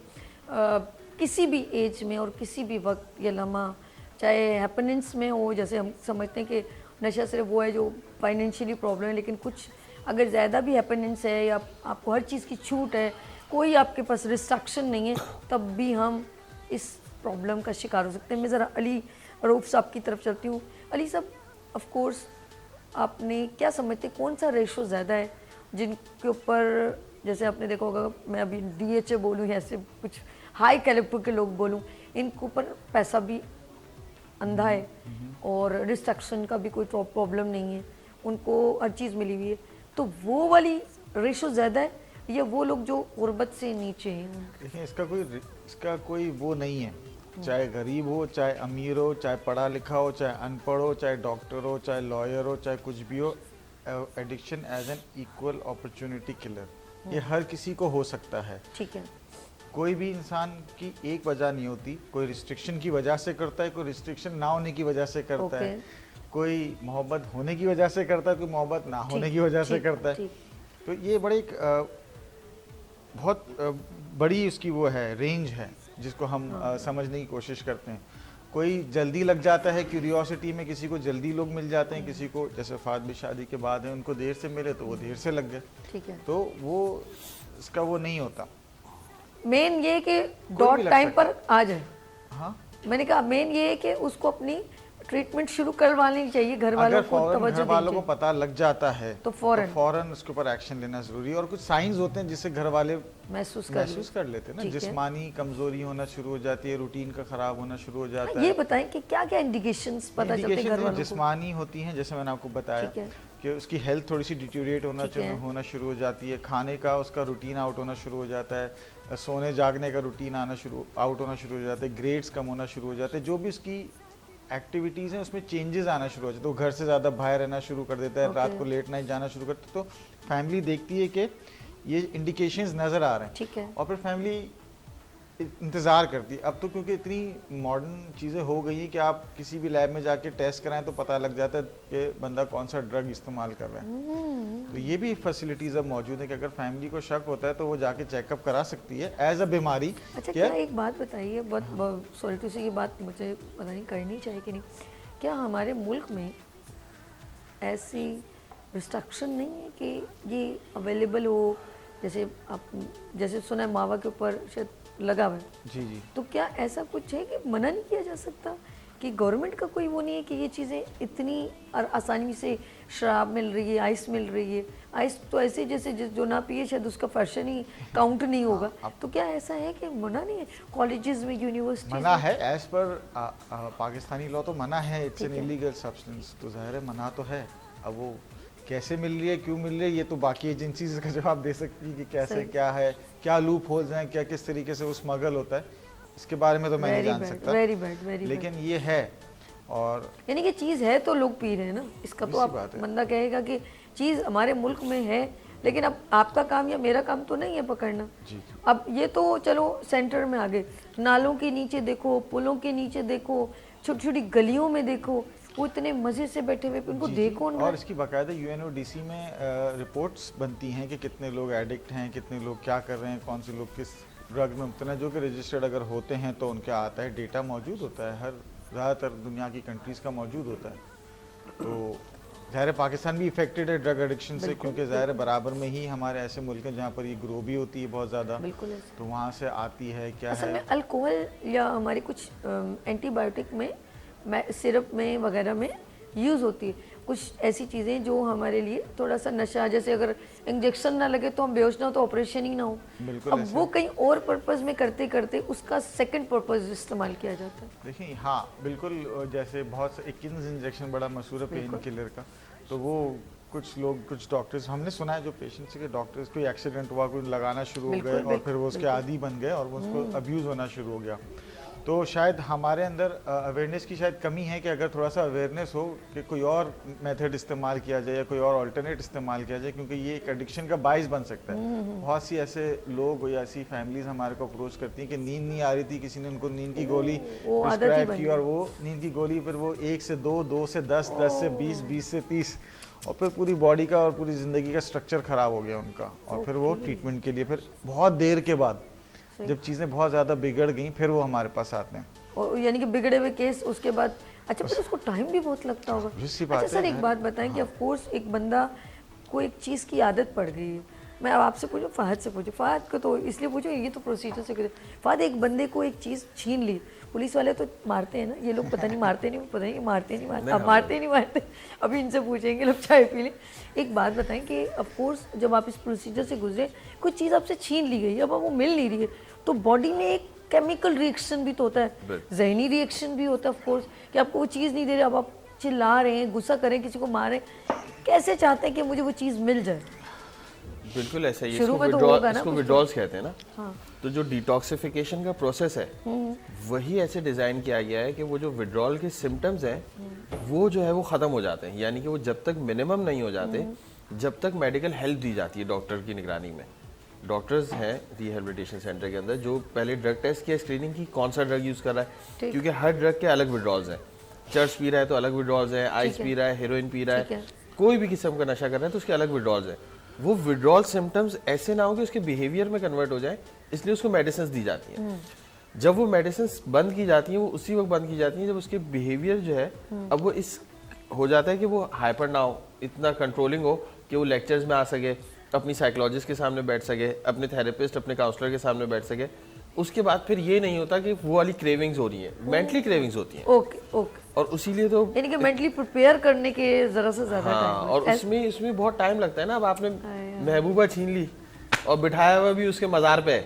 किसी भी एज में और किसी भी वक्त या लम्हा, चाहे हैपनिंग्स में हो, जैसे हम समझते हैं कि नशा सिर्फ वो है जो फाइनेंशियली प्रॉब्लम है, लेकिन कुछ अगर ज़्यादा भी हैपनिंग्स है या आपको हर चीज़ की छूट है, कोई आपके पास रिस्ट्रक्शन नहीं है, तब भी हम इस प्रॉब्लम का शिकार हो सकते हैं। मैं ज़रा अली रऊफ साहब की तरफ चलती हूँ। अली साहब, ऑफ कोर्स आपने क्या समझते, कौन सा रेशो ज़्यादा है जिनके ऊपर, जैसे आपने देखा होगा, मैं अभी DHA बोलूँ या ऐसे कुछ हाई कैलिबर के लोग बोलूँ, इनके ऊपर पैसा भी अंधा है और रिस्ट्रक्शन का भी कोई प्रॉब्लम नहीं है, उनको हर चीज़ मिली हुई है, तो वो वाली रेशो ज़्यादा है या वो लोग जो गुर्बत से नीचे हैं? देखिए, इसका कोई वो नहीं है, चाहे गरीब हो, चाहे अमीर हो, चाहे पढ़ा लिखा हो, चाहे अनपढ़ हो, चाहे डॉक्टर हो, चाहे लॉयर हो, चाहे कुछ भी हो, addiction as an equal opportunity killer, ये हर किसी को हो सकता है। ठीक है। कोई भी इंसान की एक वजह नहीं होती, कोई रिस्ट्रिक्शन की वजह से करता है, कोई रिस्ट्रिक्शन ना होने की वजह से करता है, कोई मोहब्बत होने की वजह से करता है, कोई मोहब्बत ना होने की वजह से करता है। तो ये बड़े एक बहुत बड़ी उसकी वो है, रेंज है, जिसको हम समझने की कोशिश करते हैं। कोई जल्दी लग जाता है क्यूरियोसिटी में, किसी को जल्दी लोग मिल जाते हैं, किसी को, जैसे फाद भी शादी के बाद है, उनको देर से मिले तो वो देर से लग गए। ठीक है। तो वो इसका वो नहीं होता। मेन ये कि डॉट टाइम पर आ जाए। हाँ, मैंने कहा मेन ये है कि उसको अपनी ट्रीटमेंट शुरू करवानी चाहिए, घर वालों को तवज्जो घर वालों देनी को पता लग जाता है तो फौरन उसके ऊपर एक्शन लेना जरूरी है। और कुछ साइंस होते हैं जिससे घर वाले महसूस कर लेते हैं ना, जिस्मानी कमजोरी होना शुरू हो जाती है, रूटीन का खराब होना शुरू हो जाता है। ये बताएं कि क्या क्या इंडिकेशंस पता चलते हैं घर वालों को? जिस्मानी होती हैं, जैसे मैंने आपको बताया कि उसकी हेल्थ थोड़ी सी डिटीरिएट होना शुरू हो जाती है, खाने का उसका रूटीन आउट होना शुरू हो जाता है, सोने जागने का रूटीन आउट होना शुरू हो जाता है, ग्रेड्स कम होना शुरू हो जाते हैं, जो भी उसकी एक्टिविटीज़ हैं उसमें चेंजेस आना शुरू हो जाते हैं। तो घर से ज़्यादा बाहर रहना शुरू कर देता है, रात को लेट नाइट जाना शुरू करता है। तो फैमिली देखती है कि ये इंडिकेशंस नज़र आ रहे हैं, ठीक है, और फिर फैमिली इंतज़ार करती है। अब तो क्योंकि इतनी मॉडर्न चीज़ें हो गई हैं कि आप किसी भी लैब में जाके टेस्ट कराएं तो पता लग जाता है कि बंदा कौन सा ड्रग इस्तेमाल कर रहा है। तो ये भी फैसिलिटीज़ अब मौजूद है कि अगर फैमिली को शक होता है तो वो जाके चेकअप करा सकती है एज अ बीमारी। अच्छा, क्या एक बात बताइए, बहुत सॉरी टू से, ये बात मुझे पता नहीं करनी चाहिए कि नहीं, क्या हमारे मुल्क में ऐसी रिस्ट्रक्शन नहीं है कि ये अवेलेबल हो? जैसे सुना है मावा के ऊपर शायद लगा हुआ है। जी जी। तो क्या ऐसा कुछ है कि मना नहीं किया जा सकता, कि गवर्नमेंट का कोई वो नहीं है कि ये चीज़ें इतनी आसानी से, शराब मिल रही है, आइस मिल रही है, आइस तो ऐसे जैसे जो ना पिए शायद उसका फैशन ही काउंट नहीं होगा। तो क्या ऐसा है कि मना नहीं है कॉलेजेस में, यूनिवर्सिटीज में? मना है एज पर पाकिस्तानी लॉ, तो मना है, इट्स एन इलीगल सब्सटेंस, तो जाहिर है मना तो है। अब वो कैसे मिल रही है, क्यों मिल रही है, ये तो बाकी एजेंसीज का जवाब दे सकती है कि कैसे क्या है, क्या लूप होल्स हैं, क्या किस तरीके से वो स्मगल होता है, इसके बारे में तो मैं नहीं जान सकता। Very bad. लेकिन ये है, और यानी कि चीज़ है तो लोग पी रहे हैं ना, इसका तो आप बंदा कहेगा कि चीज़ हमारे मुल्क में है, लेकिन अब आपका काम या मेरा काम तो नहीं है पकड़ना। अब ये तो चलो सेंटर में आ गए, नालों के नीचे देखो, पुलों के नीचे देखो, छोटी छोटी गलियों में देखो, वो इतने मज़े से बैठे हुए, उनको देखो। और इसकी बाकायदा UNODC में रिपोर्ट्स बनती हैं कि कितने लोग एडिक्ट हैं, कितने लोग क्या कर रहे हैं, कौन से लोग किस ड्रग में मुब्तला, जो कि रजिस्टर्ड अगर होते हैं तो उनका आता है, डेटा मौजूद होता है, हर ज़्यादातर दुनिया की कंट्रीज़ का मौजूद होता है। तो ज़ाहिर पाकिस्तान भी इफेक्टेड है ड्रग एडिक्शन से, क्योंकि ज़ाहिर बराबर में ही हमारे ऐसे मुल्क हैं जहाँ पर ये ग्रो भी होती है बहुत ज़्यादा, तो वहाँ से आती है। क्या असल है, में अल्कोहल या हमारी कुछ एंटीबायोटिक में, सिरप में वगैरह में यूज़ होती है कुछ ऐसी चीज़ें जो हमारे लिए थोड़ा सा नशा, जैसे अगर इंजेक्शन ना लगे तो हम बेहोश ना हो, तो ऑपरेशन ही ना हो, अब वो कहीं और पर्पस में करते करते उसका सेकंड पर्पस इस्तेमाल किया जाता है। देखिए हाँ बिल्कुल, जैसे बहुत से एकिन्स इंजेक्शन बड़ा मशहूर है पेन किलर का, तो वो कुछ लोग, कुछ डॉक्टर्स, हमने सुना है जो पेशेंट्स के डॉक्टर्स कोई एक्सीडेंट हुआ, कोई लगाना शुरू हो गए और फिर वो उसके आदी बन गए और वो उसको अब्यूज़ होना शुरू हो गया। तो शायद हमारे अंदर अवेयरनेस की शायद कमी है कि अगर थोड़ा सा अवेयरनेस हो कि कोई और मेथड इस्तेमाल किया जाए या कोई और अल्टरनेट इस्तेमाल किया जाए, क्योंकि ये एक एडिक्शन का बाइस बन सकता है। बहुत सी ऐसे लोग या ऐसी फैमिलीज हमारे को अप्रोच करती हैं कि नींद नहीं आ रही थी, किसी ने उनको नींद की गोली प्रिस्क्राइब की और वो नींद की गोली फिर वो 1 से 2, 2 से 10, 10 से 20, 20 से 30 और फिर पूरी बॉडी का और पूरी ज़िंदगी का स्ट्रक्चर ख़राब हो गया उनका। और फिर वो ट्रीटमेंट के लिए फिर बहुत देर के बाद जब चीज़ें बहुत ज़्यादा बिगड़ गई फिर वो हमारे पास आते हैं। और यानी कि बिगड़े हुए केस उसके बाद, अच्छा फिर उसको टाइम भी बहुत लगता होगा। अच्छा सर एक बात बताएं कि ऑफ कोर्स एक बंदा को एक चीज़ की आदत पड़ गई है, मैं अब आपसे पूछूं, फ़हद से पूछूं, फ़हद को तो इसलिए पूछूं ये तो प्रोसीजर से कुछ, फ़हद एक बंदे को एक चीज़ छीन ली, पुलिस वाले तो मारते हैं ना, ये लोग पता नहीं मारते नहीं, पता नहीं मारते नहीं मारते, अब मारते नहीं मारते, अभी इनसे पूछेंगे, लोग चाय पी लें। एक बात बताएं कि ऑफ कोर्स जब आप इस प्रोसीजर से गुजरे कोई चीज़ आपसे छीन ली गई, अब वो मिल नहीं रही है, तो बॉडी में एक केमिकल रिएक्शन भी तो होता है, जहनी रिएक्शन भी होता है ऑफ कोर्स, कि आपको वो चीज़ नहीं दे रहे, अब आप चिल्ला रहे हैं, गुस्सा करें, किसी को मारें, कैसे चाहते हैं कि मुझे वो चीज़ मिल जाए। बिल्कुल ऐसा ही है, शुरू में तो होगा ना, इसको विड्रॉल्स कहते हैं ना। हाँ। तो जो डिटॉक्सिफिकेशन का प्रोसेस है वही ऐसे डिज़ाइन किया गया है कि वो जो विड्रॉल के सिम्टम्स हैं वो जो है वो ख़त्म हो जाते हैं, यानी कि वो जब तक मिनिमम नहीं हो जाते जब तक मेडिकल हेल्प दी जाती है डॉक्टर की निगरानी में। डॉक्टर्स हैं रिहेबिलिटेशन सेंटर के अंदर जो पहले ड्रग टेस्ट की स्क्रीनिंग की कौन सा ड्रग यूज़ कर रहा है, क्योंकि हर ड्रग के अलग विड्रॉल्स हैं। चर्च पी रहा है तो अलग विड्रॉल्स हैं, आइस पी रहा है, हेरोइन पी रहा है, कोई भी किस्म का नशा कर रहा है तो उसके अलग विड्रॉल्स हैं। वो विड्रॉल सिम्टम्स ऐसे ना हो कि उसके बिहेवियर में कन्वर्ट हो जाए, इसलिए उसको मेडिसिन दी जाती हैं। जब वो मेडिसिन बंद की जाती हैं वो उसी वक्त बंद की जाती हैं जब उसके बिहेवियर जो है अब वो इस हो जाता है कि वो हाइपर ना हो, इतना कंट्रोलिंग हो कि वो लेक्चर्स में आ सके, अपनी साइकोलॉजिस्ट के सामने बैठ सके, अपने थेरेपिस्ट अपने काउंसलर के सामने बैठ सके। उसके बाद फिर ये नहीं होता कि वो वाली क्रेविंग्स हो रही है, मेंटली क्रेविंग्स होती हैं। ओके ओके, और इसीलिए तो यानी कि मेंटली प्रिपेयर करने के जरा से ज्यादा हाँ, टाइम, और उसमें बहुत टाइम लगता है ना। अब आपने महबूबा छीन ली और बिठाया हुआ भी उसके मज़ार पे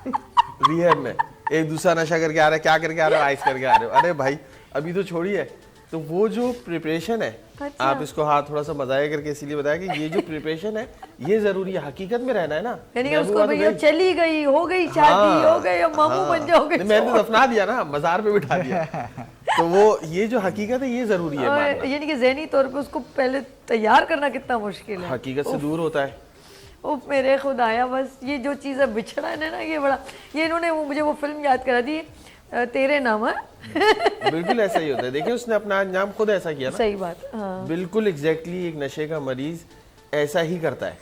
रिहैब में, एक दूसरा नशा करके आ रहा है, क्या करके आ रहा है, आइस करके आ रहे हो, अरे भाई अभी तो छोड़िए। तो वो जो प्रिपरेशन है, अच्छा। आप इसको हाँ थोड़ा सा मजाया करके इसीलिए बताया कि ये जो प्रिपरेशन है ये जरूरी है, हकीकत में रहना है ना। यानी कि उसको भैया चली गई, हो गई शादी, हो गई, अब मामू बन जाओगे, मैंने तो दफना दिया ना, मजार पे बिठा दिया। तो वो ये जो हकीकत है ये जरूरी है मानना। यानी कि ज़हनी तौर पे उसको पहले तैयार करना कितना मुश्किल है, हकीकत से दूर होता है। उफ मेरे खुदाया, बस ये जो चीज़ है बिछड़ा है ना, ये बड़ा, ये इन्होंने मुझे वो फिल्म याद करा दी, तेरे नाम है। बिल्कुल ऐसा ही होता है। देखिए उसने अपना नाम खुद ऐसा किया ना। सही बात, हाँ। बिल्कुल एग्जैक्टली एक नशे का मरीज ऐसा ही करता है,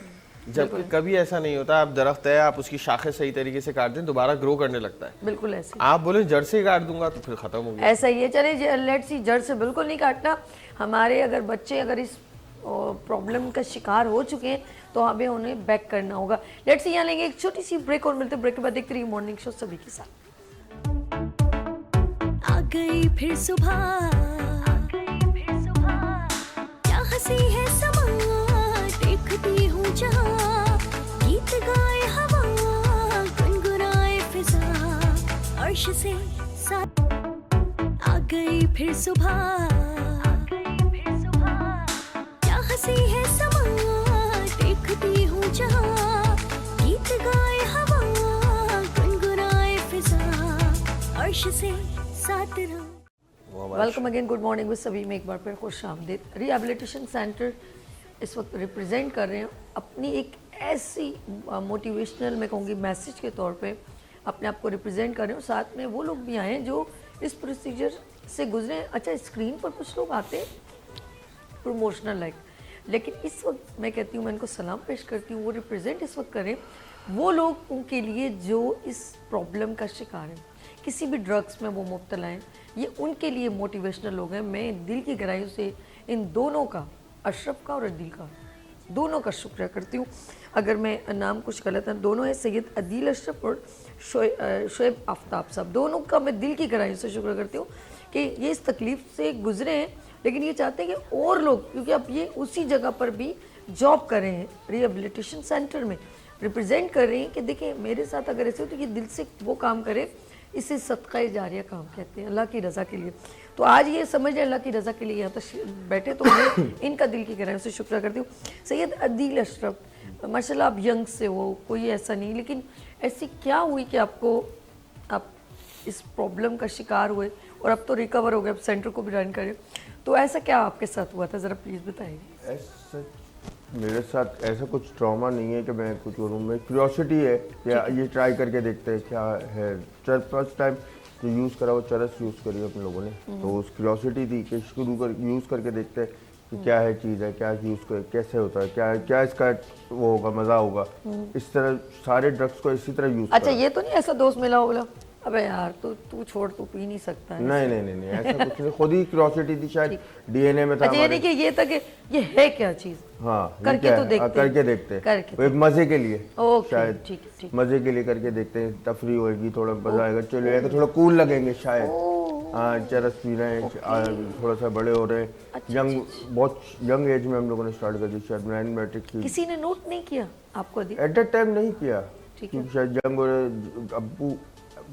जबकि कभी ऐसा नहीं होता। आप दरख्त है, आप उसकी शाखें सही तरीके से काट दें दोबारा ग्रो करने लगता है। बिल्कुल ऐसे, आप बोले जड़ से काट दूंगा तो फिर खत्म हो गया। ऐसा ही है। चले लेट्स सी, जड़ से बिल्कुल नहीं काटना। हमारे अगर बच्चे अगर इस प्रॉब्लम का शिकार हो चुके हैं तो हमें उन्हें बैक करना होगा। लेट्स सी, यहाँ लेंगे एक छोटी सी ब्रेक और मिलते ब्रेक के बाद देखते रहिए मॉर्निंग शो सभी के साथ। आ गई फिर सुबह, क्या हंसी है समा, देखती हूँ जहाँ, गीत गाए हवा, गुनगुनाए फिजा, अर्श से साथ। आ गई फिर सुबह, क्या हंसी है समा, देखती हूँ जहाँ, गीत गाए हवा, गुनगुनाए फिजा, अर्श से साथ रहो। Welcome again, good morning with सभी में एक बार फिर खुश आमदीद। रिहेबिलिटेशन सेंटर इस वक्त रिप्रेजेंट कर रहे हैं अपनी एक ऐसी मोटिवेशनल, मैं कहूँगी मैसेज के तौर पे अपने आप को रिप्रेजेंट कर रहे हैं। साथ में वो लोग भी आए हैं जो इस प्रोसीजर से गुजरे हैं। अच्छा, स्क्रीन पर कुछ लोग आते हैं प्रमोशनल लाइक, लेकिन इस वक्त मैं कहती हूँ, मैं इनको सलाम पेश करती हूँ, वो रिप्रेजेंट इस वक्त करें वो लोग उनके लिए जो इस प्रॉब्लम का शिकार हैं, किसी भी ड्रग्स में वो मुब्तला हैं, ये उनके लिए मोटिवेशनल लोग हैं। मैं दिल की गहराइयों से इन दोनों का, अशरफ का और अदील का, दोनों का शुक्रिया करती हूँ। अगर मैं नाम कुछ गलत है, दोनों है सैयद अदील अशरफ और शोएब आफ्ताब साहब, दोनों का मैं दिल की गहराइयों से शुक्र करती हूँ कि ये इस तकलीफ़ से गुजरे हैं, लेकिन ये चाहते हैं कि और लोग, क्योंकि अब ये उसी जगह पर भी जॉब कर रहे हैं, रिहेबिलिटेशन सेंटर में रिप्रेजेंट कर रहे हैं कि देखिए मेरे साथ अगर ऐसे हो तो ये दिल से वो काम करें, इसे सदका जारिया काम कहते हैं, अल्लाह की रज़ा के लिए। तो आज ये समझ लें अल्लाह की रज़ा के लिए यहाँ तक बैठे, तो मैं इनका दिल की गहराइयों से शुक्र करती हूँ। सैयद अदील अशरफ, माशाल्लाह आप यंग से हो, कोई ऐसा नहीं, लेकिन ऐसी क्या हुई कि आपको, आप इस प्रॉब्लम का शिकार हुए और अब तो रिकवर हो गए, अब सेंटर को भी रन करें, तो ऐसा क्या आपके साथ हुआ था, ज़रा प्लीज़ बताइए। ऐसा मेरे साथ ऐसा कुछ ट्रॉमा नहीं है कि मैं कुछ करूँ, मैं क्यूरियोसिटी है कि ये ट्राई करके देखते हैं क्या है। फर्स्ट टाइम जो यूज़ करा वो चरस यूज़ करी अपन लोगों ने, तो उस क्यूरियोसिटी थी कि शुरू कर यूज़ करके देखते हैं कि क्या है चीज़ है, क्या यूज़ कर कैसे होता है, क्या क्या इसका वो होगा, मज़ा होगा। इस तरह सारे ड्रग्स को इसी तरह यूज़ अच्छा, ये तो नहीं ऐसा दोस्त मिला हो बोला अबे यार तू छोड़, तू पी नहीं सकता है। नहीं नहीं नहीं नहीं ऐसा कुछ नहीं, खुद ही क्यूरियोसिटी थी, शायद डीएनए में था अच्छा, ये हमारे। नहीं कि ये था कि ये है क्या चीज़, हाँ ये करके क्या तो है? देखते करके देखते हैं। करके वो एक मजे के लिए ओके, शायद ठीक है, ठीक। मजे के लिए करके देखते हैं, तफरी होएगी, थोड़ा मजा आएगा, चलो थोड़ा कूल लगेंगे शायद। हाँ चरस पी रहे हैं, थोड़ा सा बड़े हो रहे हैं, अच्छा, यंग बहुत यंग एज में हम लोगों ने स्टार्ट कर दी, शायद 9 मैट्रिक की। किसी ने नोट नहीं किया आपको दी? एट दैट टाइम नहीं किया, ठीक है। क्योंकि शायद यंग हो रहे, अब्बू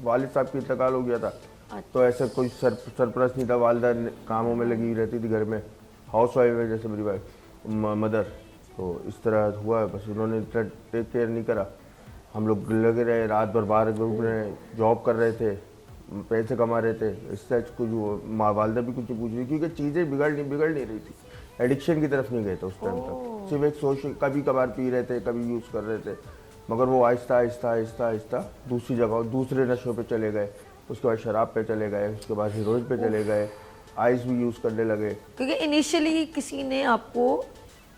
वालिद साहब की इंतकाल हो गया था, अच्छा। तो ऐसा कोई सरपरस्त नहीं था, वालदा कामों में लगी रहती थी घर में, हाउस वाइफ है जैसे मेरी वाइफ मदर, तो इस तरह हुआ है। बस उन्होंने इतना टेक केयर नहीं करा, हम लोग लगे रहे रात भर बाहर घूम रहे, जॉब कर रहे थे, पैसे कमा रहे थे, इससे कुछ माँ वालदा भी कुछ नहीं पूछ रही, क्योंकि चीज़ें बिगड़ नहीं रही थी, एडिक्शन की तरफ नहीं गए थे उस टाइम तक, सिर्फ एक सोच, कभी कभार पी रहे थे, कभी यूज़ कर रहे थे, मगर वो आहिस्ता आहिस्ता आहिस्ता आहिस्ता दूसरी जगह दूसरे नशों पे चले गए, उसके बाद शराब पे चले गए, उसके बाद हीरोइन पे चले गए, आइस भी यूज़ करने लगे। क्योंकि इनिशियली किसी ने आपको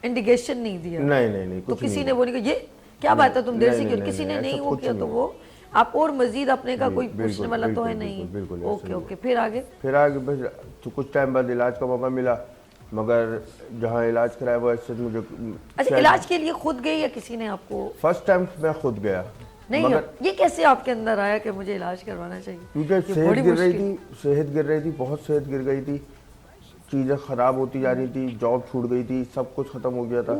इंडिकेशन नहीं दिया, नहीं नहीं नहीं तो कुछ किसी नहीं। ने वो नहीं कहा ये क्या बात है तुम देर से नहीं, क्यों, नहीं, किसी नहीं, ने नहीं ऐसा वो कुछ किया, तो नहीं। वो आप और मजीद अपने का कोई बिल्कुल, पूछने वाला तो है बिल्कुल, नहीं। बिल्कुल, बिल्कुल, ओके ऐसा ही ओके, फिर आगे? फिर आगे बस तो कुछ टाइम बाद इलाज का मौका मिला, मगर जहाँ इलाज कराया वो ऐसे मुझे अच्छा, इलाज के लिए खुद गए या किसी ने आपको? फर्स्ट टाइम मैं खुद गया, नहीं, मगर ये कैसे आपके अंदर आया कि मुझे इलाज करवाना चाहिए? क्योंकि ये सेहत बड़ी गिर रही मुश्किल- थी, सेहत गिर रही थी, बहुत सेहत गिर गई थी, चीज़ें ख़राब होती जा रही थी, जॉब छूट गई थी, सब कुछ ख़त्म हो गया था।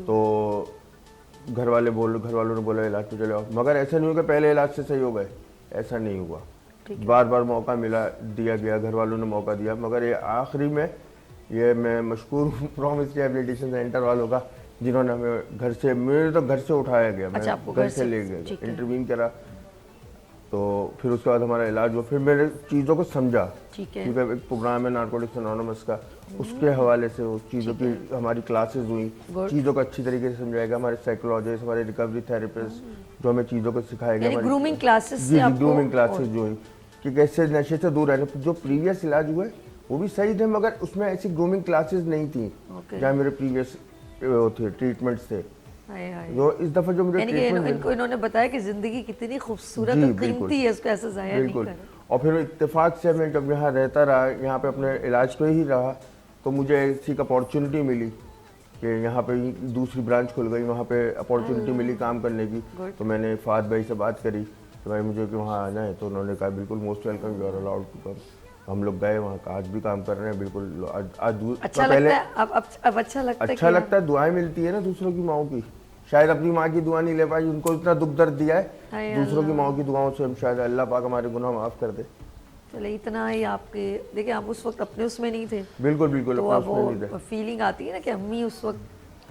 तो घर वालों ने बोला इलाज पे चले आओ, मगर ऐसा नहीं हुआ कि पहले इलाज से सही हो गए, ऐसा नहीं हुआ, बार बार मौका मिला, दिया गया, घर वालों ने मौका दिया, मगर ये आखिरी में ये मैं मशकूर हूँ प्रॉमिस रिहैबिलिटेशन सेंटर वालों का, जिन्होंने हमें घर से, मेरे तो घर से उठाया गया, अच्छा, मैं आपको घर घर से से- ले गया, ठीक है। इंटरवीन करा, तो फिर उसके बाद हमारा इलाज हुआ, फिर मैंने चीज़ों को समझा, ठीक है। क्योंकि एक प्रोग्राम है नारकोटिक्स एनोनिमस का, उसके हवाले से उस चीज़ों की हमारी क्लासेस हुई, Good. चीज़ों को अच्छी तरीके से समझाएगा, हमारे साइकोलॉजिस्ट, हमारे रिकवरी थेरेपिस्ट जो हमें चीज़ों को सिखाएगा, यानी हमारी- ग्रूमिंग क्लासेस जी से जी आपको ग्रूमिंग क्लासेस जो हुई कि कैसे नशे से दूर रहना। जो प्रीवियस इलाज हुए वो भी सही थे, मगर उसमें ऐसी ग्रूमिंग क्लासेस नहीं थी Okay. जहाँ मेरे प्रीवियस थे ट्रीटमेंट्स थे। हाय हाय। जो इस दफ़ा जो मुझे यानी कि ट्रीटमेंट इनको इन्होंने बताया कि जिंदगी कितनी खूबसूरत जी, और बिल्कुल। कीमती है, इसको ऐसे जाया नहीं बिल्कुल, करना। और फिर इत्तेफाक से मैं जब यहाँ रहता रहा, यहाँ पे अपने इलाज पे ही रहा, तो मुझे ऐसी एक अपॉर्चुनिटी मिली कि यहाँ पे ही दूसरी ब्रांच खुल गई, वहाँ पे अपॉर्चुनिटी मिली काम करने की। तो मैंने फाद भाई से बात करी कि भाई मुझे कि वहाँ आना है, तो उन्होंने कहा बिल्कुल most welcome, you are allowed to come. हम लोग गए वहाँ, आज भी काम कर रहे हैं बिल्कुल। आज अच्छा पहले लगता है अब अच्छा लगता है अच्छा कि लगता है, दुआएं मिलती है ना दूसरों की माओं की, शायद अपनी माँ की दुआ नहीं ले पाई, उनको इतना दुख दर्द दिया है, हाय दूसरों की माओं की दुआओं से हम शायद अल्लाह पाक हमारे गुनाह माफ़ कर दे। चले इतना ही आपके, देखिए आप उस वक्त अपने उसमें नहीं थे, बिल्कुल बिल्कुल, तो अपना अब उसमें नहीं दे। वो फीलिंग आती है ना कि अम्मी उस वक्त,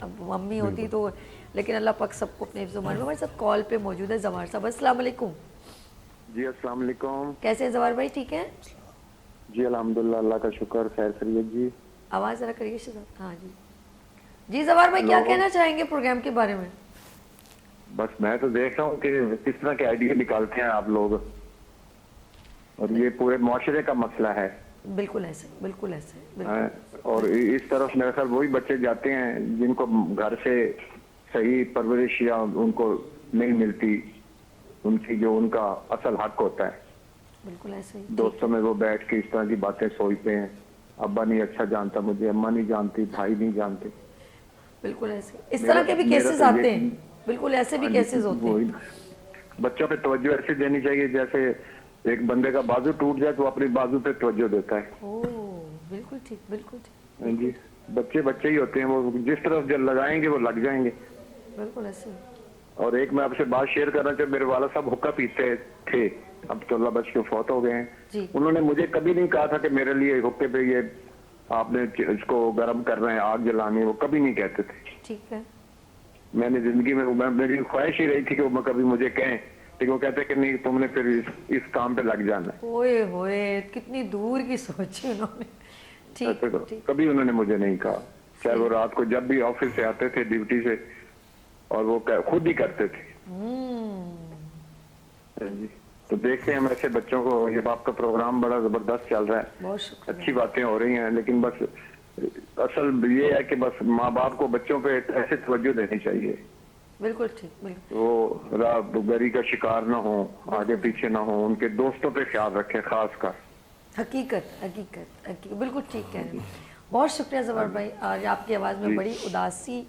अब मम्मी होती तो, लेकिन अल्लाह पाक सबको अपने हिफ्ज़ में। हमारे साथ कॉल पे मौजूद है जवार साहब। अस्सलाम वालेकुम। जी अस्सलाम वालेकुम। कैसे हैं जवार भाई, ठीक है? जी अल्हम्दुलिल्लाह, अल्लाह का शुक्र, खैर खैरियत जी। आवाज़ ज़रा करिए शहजाद। हाँ जी जी, जवार भाई क्या कहना चाहेंगे प्रोग्राम के बारे में? बस मैं तो देख रहा हूँ कि किस तरह के आइडिया निकालते हैं आप लोग, और ये पूरे मुआशरे का मसला है। बिल्कुल ऐसे, बिल्कुल ऐसे, बिल्कुल। हैं? और इस तरफ मेरे ख्याल वही बच्चे जाते हैं जिनको घर से सही परवरिश या उनको नहीं मिलती, उनकी जो उनका असल हक होता है। बिल्कुल ऐसे ही। दोस्तों में वो बैठ के इस तरह की बातें सोचते हैं, अब्बा नहीं अच्छा जानता मुझे, अम्मा नहीं जानती, भाई नहीं जानते। बिल्कुल ऐसे, इस तरह के भी मेरा केसेस तो आते ये- हैं, बिल्कुल ऐसे भी केसेस होते वही हैं। ना। बच्चों पे तवज्जो ऐसे देनी चाहिए जैसे एक बंदे का बाजू टूट जाए तो अपनी बाजू पे तवज्जो देता है। ओह बिल्कुल ठीक, बिल्कुल ठीक, हाँ जी, बच्चे बच्चे ही होते हैं, वो जिस तरफ जब लगाएंगे वो लग जाएंगे। बिल्कुल ऐसे। और एक मैं आपसे बात शेयर करना चाहूँ, मेरे वाला साहब हुक्का पीते थे, अब तो अल्लाह बच के फौत हो गए जी। हैं। उन्होंने मुझे कभी नहीं कहा था कि मेरे लिए हुक्के पे ये आपने इसको गर्म करना है, आग जलानी है, वो कभी नहीं कहते थे। ठीक है। मैंने जिंदगी में, मेरी ख्वाहिश ही रही थी कि वो कभी मुझे कहें लेकिन वो कहते कि नहीं, तुमने फिर इस काम पे लग जाना है। ओए होए, कितनी दूर की सोची उन्होंने। ठीक ऐसे तो ठीक। कभी उन्होंने मुझे नहीं कहा, चाहे वो रात को जब भी ऑफिस से आते थे ड्यूटी से, और वो खुद ही करते थे। जी, तो देखते हैं हम ऐसे बच्चों को। ये आपका प्रोग्राम बड़ा जबरदस्त चल रहा है, बहुत शुक्रिया। अच्छी बातें हो रही हैं, लेकिन बस असल ये है कि बस माँ बाप को बच्चों पे ऐसे तवज्जो देनी चाहिए, बिल्कुल ठीक, बिल्कुल। वो राहगरी का शिकार ना हो, आगे पीछे ना हो, उनके दोस्तों पे ख्याल रखें खास कर। हकीकत हकीकत हकीकत, बिल्कुल ठीक कह रहे हैं। बहुत शुक्रिया जबर भाई। आज आपकी आवाज़ में बड़ी उदासी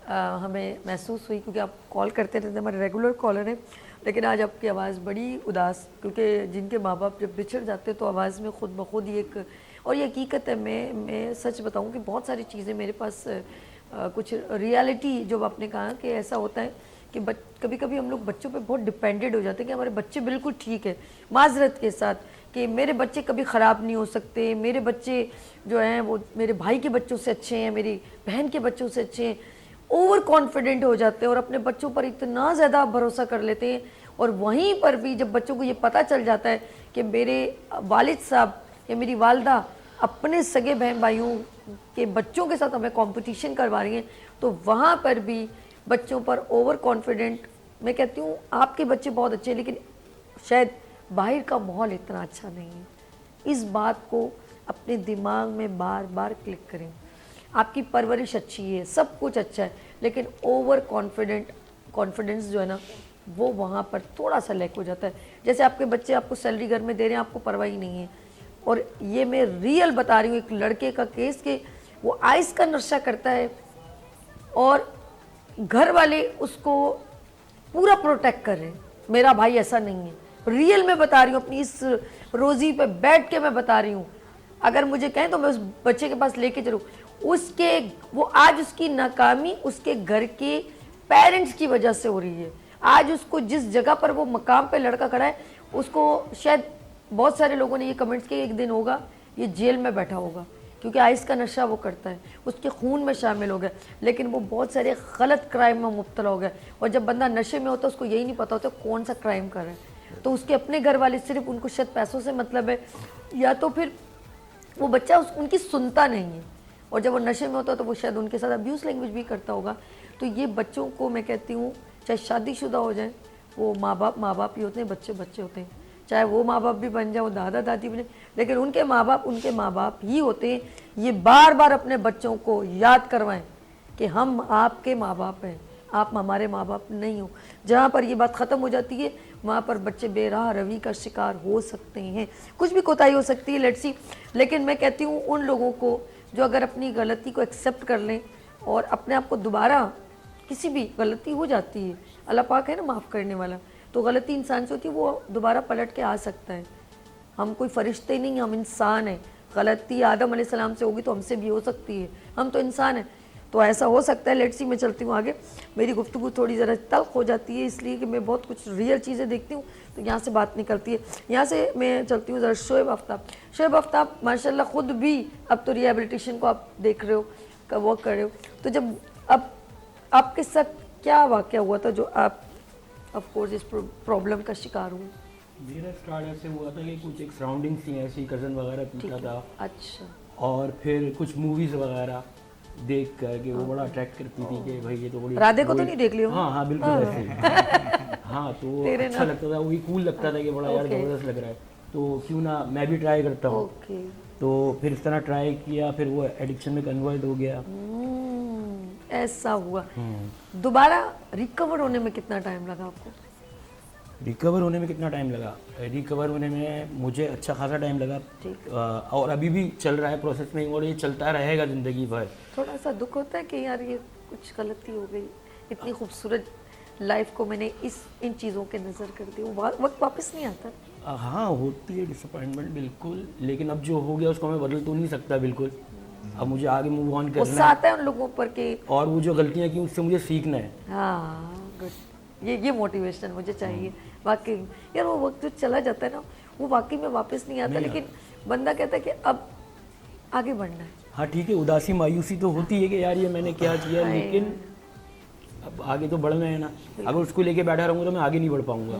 हमें महसूस हुई, क्योंकि आप कॉल करते रहते, हमारे रेगुलर कॉलर हैं, लेकिन आज आपकी आवाज़ बड़ी उदास, क्योंकि जिनके माँ बाप जब बिछड़ जाते तो आवाज़ में खुद ब खुद ही एक, और ये हकीकत है। मैं सच बताऊं कि बहुत सारी चीज़ें मेरे पास कुछ रियलिटी, जो आपने कहा कि ऐसा होता है कि कभी कभी हम लोग बच्चों पे बहुत डिपेंडेड हो जाते हैं कि हमारे बच्चे बिल्कुल ठीक है, माजरत के साथ, कि मेरे बच्चे कभी ख़राब नहीं हो सकते, मेरे बच्चे जो हैं वो मेरे भाई के बच्चों से अच्छे हैं, मेरी बहन के बच्चों से अच्छे हैं। ओवर कॉन्फिडेंट हो जाते हैं और अपने बच्चों पर इतना ज़्यादा भरोसा कर लेते हैं, और वहीं पर भी जब बच्चों को ये पता चल जाता है कि मेरे वालिद साहब या मेरी वालदा अपने सगे बहन भाइयों के बच्चों के साथ हमें कंपटीशन करवा रही हैं, तो वहाँ पर भी बच्चों पर ओवर कॉन्फिडेंट। मैं कहती हूँ आपके बच्चे बहुत अच्छे हैं, लेकिन शायद बाहर का माहौल इतना अच्छा नहीं है। इस बात को अपने दिमाग में बार बार क्लिक करें। आपकी परवरिश अच्छी है, सब कुछ अच्छा है, लेकिन ओवर कॉन्फिडेंस जो है ना, वो वहाँ पर थोड़ा सा लैक हो जाता है। जैसे आपके बच्चे आपको सैलरी घर में दे रहे हैं, आपको परवाह ही नहीं है। और ये मैं रियल बता रही हूँ, एक लड़के का केस के वो आइस का नशा करता है और घर वाले उसको पूरा प्रोटेक्ट कर रहे हैं। मेरा भाई ऐसा नहीं है, रियल में बता रही हूँ, अपनी इस रोज़ी पे बैठ के मैं बता रही हूँ। अगर मुझे कहें तो मैं उस बच्चे के पास लेके चलूँ, उसके वो आज उसकी नाकामी उसके घर के पेरेंट्स की वजह से हो रही है। आज उसको जिस जगह पर वो मकाम पे लड़का खड़ा है, उसको शायद बहुत सारे लोगों ने ये कमेंट्स किए एक दिन होगा ये जेल में बैठा होगा, क्योंकि आइस का नशा वो करता है, उसके खून में शामिल हो गया, लेकिन वो बहुत सारे गलत क्राइम में मुब्तला हो गया। और जब बंदा नशे में होता है उसको यही नहीं पता होता कौन सा क्राइम कर रहा है, तो उसके अपने घर वाले सिर्फ उनको शायद पैसों से मतलब है, या तो फिर वो बच्चा उनकी सुनता नहीं है, और जब वो नशे में होता है तो वो शायद उनके साथ अब्यूज़ लैंग्वेज भी करता होगा। तो ये बच्चों को मैं कहती हूँ, चाहे शादीशुदा हो जाए, वो माँ बाप ही होते हैं, बच्चे होते हैं, चाहे वो माँ बाप भी बन जाए, वो दादा दादी बने, लेकिन उनके माँ बाप ही होते हैं। ये बार बार अपने बच्चों को याद करवाएं कि हम आपके माँ बाप हैं, आप हमारे माँ बाप नहीं हो। जहाँ पर ये बात ख़त्म हो जाती है, वहाँ पर बच्चे बेराह रवि का शिकार हो सकते हैं, कुछ भी कोताही हो सकती है, लेट्स सी। लेकिन मैं कहती हूँ उन लोगों को जो अगर अपनी गलती को एक्सेप्ट कर लें और अपने आप को दोबारा, किसी भी गलती हो जाती है, अल्लाह पाक है ना माफ़ करने वाला, तो गलती इंसान से होती है, वो दोबारा पलट के आ सकता है। हम कोई फरिश्ते नहीं, हम इंसान हैं। गलती आदम अलैहिस्सलाम से होगी तो हमसे भी हो सकती है, हम तो इंसान हैं, तो ऐसा हो सकता है। लेट्स सी, मैं चलती हूँ आगे। मेरी गुफ्तगू थोड़ी ज़रा तल्ख हो जाती है, इसलिए कि मैं बहुत कुछ रियल चीज़ें देखती हूँ, तो यहाँ से बात निकलती है। यहाँ से मैं चलती हूँ ज़रा शोएब आफ्ताब माशाल्लाह खुद भी अब तो रिहेबिलिटेशन को आप देख रहे हो, का वर्क कर रहे हो, तो जब अब आपके साथ क्या वाक़या हुआ था जो आप ऑफ कोर्स इस प्रॉब्लम का शिकार हुए? मेरा स्टार्ट ऐसे हुआ था कि कुछ एक सराउंडिंग्स थी ऐसी, कज़न वगैरह पीता था, अच्छा, और फिर कुछ मूवीज़ वगैरह देख कर के वो बड़ा अट्रैक्ट करती थी कि भाई ये तो बड़ी राधे को तो नहीं देख लियो? हाँ बिल्कुल ऐसे ही। हाँ, तो अच्छा लगता था, वही कूल लगता था कि बड़ा यार ज़बरदस्त लग रहा है, तो क्यों ना मैं भी ट्राई करता हूँ। तो फिर इस तरह ट्राई किया, फिर वो एडिक्शन में कन्वर्ट हो गया। ऐसा हुआ। दोबारा रिकवर होने में कितना टाइम लगा आपको? रिकवर होने में कितना टाइम लगा? रिकवर होने में मुझे अच्छा खासा टाइम लगा, और अभी भी चल रहा है प्रोसेस में, और ये चलता रहेगा ज़िंदगी भर। थोड़ा सा दुख होता है कि यार ये कुछ गलती हो गई, इतनी खूबसूरत लाइफ को मैंने इन चीज़ों के नज़र कर दी, वो वक्त वापस नहीं आता। हाँ, होती है डिसअपॉइंटमेंट बिल्कुल, लेकिन अब जो हो गया उसको मैं बदल तो नहीं सकता बिल्कुल। अब मुझे आगे मूव ऑन करना गुस्सा आता है उन लोगों पर कि, और वो जो गलतियाँ की उससे मुझे सीखना है। हाँ गुड, ये मोटिवेशन मुझे चाहिए वाकई। यार वो वक्त जो चला जाता है ना, वो वाकई में वापस नहीं आता, लेकिन बंदा कहता है कि अब आगे बढ़ना है। हाँ ठीक है, उदासी मायूसी तो होती है कि यार ये मैंने क्या किया, लेकिन अब आगे तो बढ़ना है ना। अगर उसको लेके बैठा रहूँगा तो मैं आगे नहीं बढ़ पाऊँगा।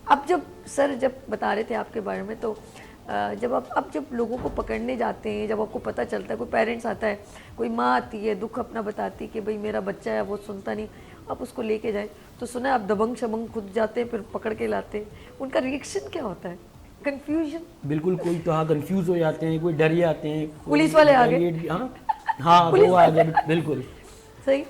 अब जब बता रहे थे आपके बारे में, तो जब लोगों को पकड़ने जाते हैं, जब आपको पता चलता है, कोई पेरेंट्स आता है, कोई माँ आती है, दुख अपना बताती है कि भाई मेरा बच्चा है वो सुनता नहीं, आप उसको लेके जाए, तो सुना आप दबंग शबंग खुद जाते हैं, फिर पकड़ के लाते हैं, उनका रिएक्शन क्या होता है? कंफ्यूजन? बिल्कुल, कोई तो हाँ कंफ्यूज हो जाते हैं, कोई डर जाते हैं, पुलिस वाले आ गए। हाँ वो आ गए, बिल्कुल सही।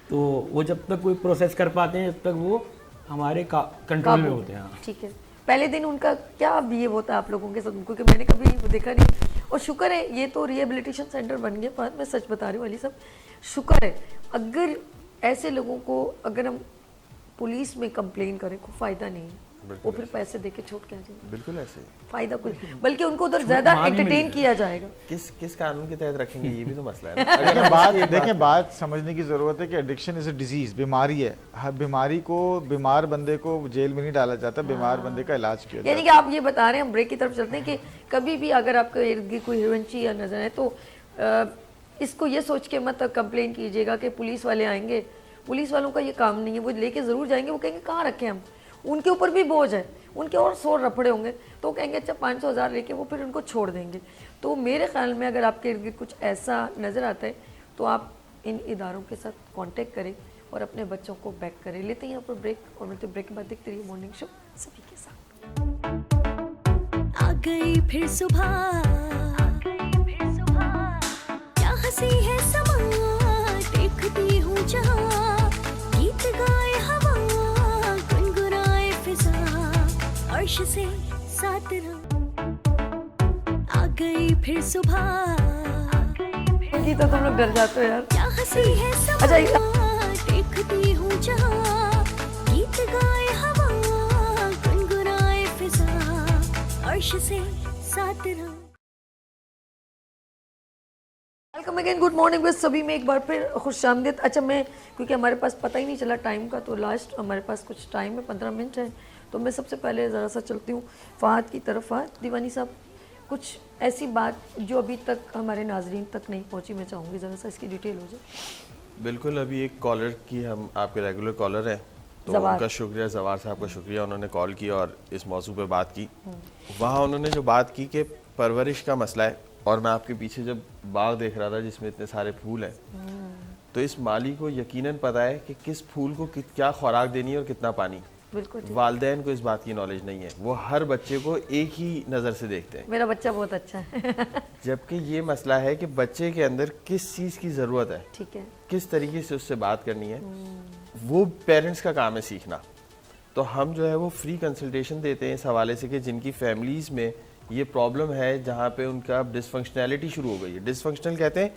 तो वो जब तक कोई प्रोसेस कर पाते हैं, जब तक वो हमारे कंट्रोल में होते हैं। हाँ। ठीक है। पहले दिन उनका क्या बिहेव होता है आप लोगों के साथ? क्योंकि मैंने कभी देखा नहीं, और शुक्र है ये तो रिहेबिलिटेशन सेंटर बन गया, बात मैं सच बता रही हूँ वाली सब, शुक्र है। अगर ऐसे लोगों को अगर हम पुलिस में कंप्लेन करें, कोई फायदा नहीं है, वो फिर पैसे देके छोड़ के आ जाएंगे। बिल्कुल ऐसे फायदा कुछ, बल्कि उनको उधर ज्यादा एंटरटेन किया जाएगा। किस कानून के तहत रखेंगे, ये भी तो मसला है। देखिए बात समझने की ज़रूरत है कि एडिक्शन इज़ अ डिजीज़, बीमारी है। हर बीमारी को, बीमार बंदे को जेल में नहीं डाला जाता, बीमार बंदे का इलाज किया जाता है। यानी कि आप ये बता रहे हैं, हम ब्रेक की तरफ चलते हैं, कि कभी भी अगर आपके इर्द गिर्द कोई हीरोइनची या नजर है, तो इसको ये सोच के मत कंप्लेन कीजिएगा कि पुलिस वाले आएंगे। पुलिस वालों का ये काम नहीं है, वो लेके ज़रूर जाएंगे, वो कहेंगे कहाँ रखे हम, उनके ऊपर भी बोझ है, उनके और 100 रफड़े होंगे, तो कहेंगे अच्छा 500,000 लेके वो फिर उनको छोड़ देंगे। तो मेरे ख्याल में अगर आपके इर्द गिर्द कुछ ऐसा नज़र आता है, तो आप इन इदारों के साथ कांटेक्ट करें और अपने बच्चों को बैक करें। लेते हैं यहाँ पर ब्रेक, और मिलते ब्रेक के बाद देखते रहिए मॉर्निंग शो सभी के साथ। आ गई फिर सुबह, क्या हंसी है समा, देखती हूँ जहाँ, गीत गाए हवा, गुनगुनाए फिजा, अर्श से साथ आ गई फिर सुबह, की तो तुम लोग डर जाते हो यार। क्या हंसी है समा, देखती हूँ जहाँ, गीत गाए हवा, गुनगुनाए फिजा, अर्श से साथ रहा। Welcome again, good morning with सभी में एक बार फिर खुशामदीद। अच्छा, मैं क्योंकि हमारे पास पता ही नहीं चला टाइम का, तो लास्ट हमारे पास कुछ टाइम है, 15 मिनट है, तो मैं सबसे पहले ज़रा सा चलती हूँ फ़हाद की तरफ। फ़हाद दीवानी साहब, कुछ ऐसी बात जो अभी तक हमारे नाजरीन तक नहीं पहुँची, मैं चाहूँगी ज़रा सा इसकी डिटेल हो जाए। बिल्कुल, अभी एक कॉलर की, हम आपके रेगुलर कॉलर हैं, तो उनका शुक्रिया, जवार साहब का शुक्रिया, उन्होंने कॉल किया और इस मौजू पे बात की। वहाँ उन्होंने जो बात की कि परवरिश का मसला है, और मैं आपके पीछे जब बाग देख रहा था जिसमें इतने सारे फूल हैं, तो इस माली को यकीनन पता है कि किस फूल को क्या खुराक देनी है और कितना पानी। बिल्कुल, वालिदैन को इस बात की नॉलेज नहीं है, वो हर बच्चे को एक ही नज़र से देखते हैं। मेरा बच्चा बहुत अच्छा है। जबकि ये मसला है कि बच्चे के अंदर किस चीज़ की ज़रूरत है, ठीक है, किस तरीके से उससे बात करनी है, वो पेरेंट्स का काम है सीखना। तो हम जो है वो फ्री कंसल्टेशन देते हैं इस हवाले से कि जिनकी फैमिलीज़ में ये प्रॉब्लम है, जहाँ पे उनका डिसफंक्शनैलिटी शुरू हो गई है। डिसफंक्शनल कहते हैं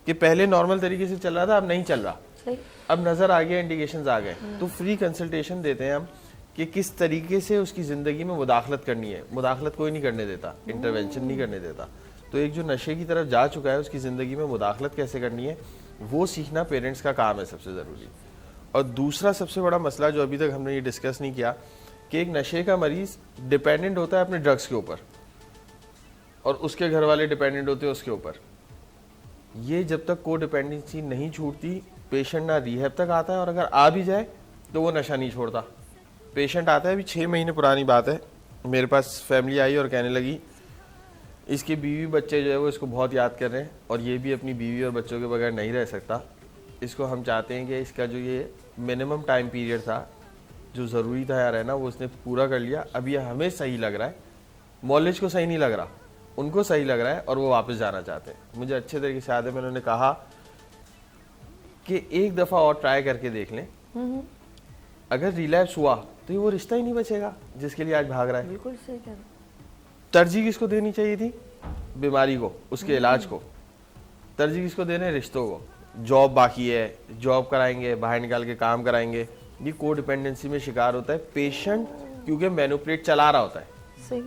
कि पहले नॉर्मल तरीके से चल रहा था, अब नहीं चल रहा, सही। अब नज़र आ गया, इंडिकेशंस आ गए, तो फ्री कंसल्टेशन देते हैं हम कि किस तरीके से उसकी ज़िंदगी में मुदाखलत करनी है। मुदाखलत कोई नहीं करने देता, इंटरवेंशन नहीं करने देता। तो एक जो नशे की तरफ जा चुका है, उसकी ज़िंदगी में मुदाखलत कैसे करनी है, वो सीखना पेरेंट्स का काम है सबसे ज़रूरी। और दूसरा सबसे बड़ा मसला जो अभी तक हमने ये डिस्कस नहीं किया, कि एक नशे का मरीज़ डिपेंडेंट होता है अपने ड्रग्स के ऊपर, और उसके घर वाले डिपेंडेंट होते हैं उसके ऊपर। ये जब तक को डिपेंडेंसी नहीं छूटती, पेशेंट ना रिहैब तक आता है, और अगर आ भी जाए तो वो नशा नहीं छोड़ता। पेशेंट आता है, अभी 6 महीने पुरानी बात है, मेरे पास फैमिली आई और कहने लगी इसकी बीवी बच्चे जो है वो इसको बहुत याद कर रहे हैं, और ये भी अपनी बीवी और बच्चों के बगैर नहीं रह सकता। इसको हम चाहते हैं कि इसका जो ये मिनिमम टाइम पीरियड था, जो ज़रूरी था यार रहना, वो उसने पूरा कर लिया। अब ये हमें सही लग रहा है, मॉलेज को सही नहीं लग रहा, उनको सही लग रहा है, और वो वापस जाना चाहते हैं। मुझे अच्छे तरीके से याद है, मैंने उन्होंने कहा कि एक दफ़ा और ट्राई करके देख लें, अगर रिलैप्स हुआ तो ये वो रिश्ता ही नहीं बचेगा जिसके लिए आज भाग रहा है। बिल्कुल सही कह रहे हैं। तरजीह किसको देनी चाहिए थी? बीमारी को, उसके इलाज को। तरजीह किसको दे रहे हैं? रिश्तों को। जॉब बाकी है, जॉब कराएंगे, बाहर निकाल के काम कराएंगे। ये को डिपेंडेंसी में शिकार होता है पेशेंट, क्योंकि मैनिपुलेट चला रहा होता है, सही।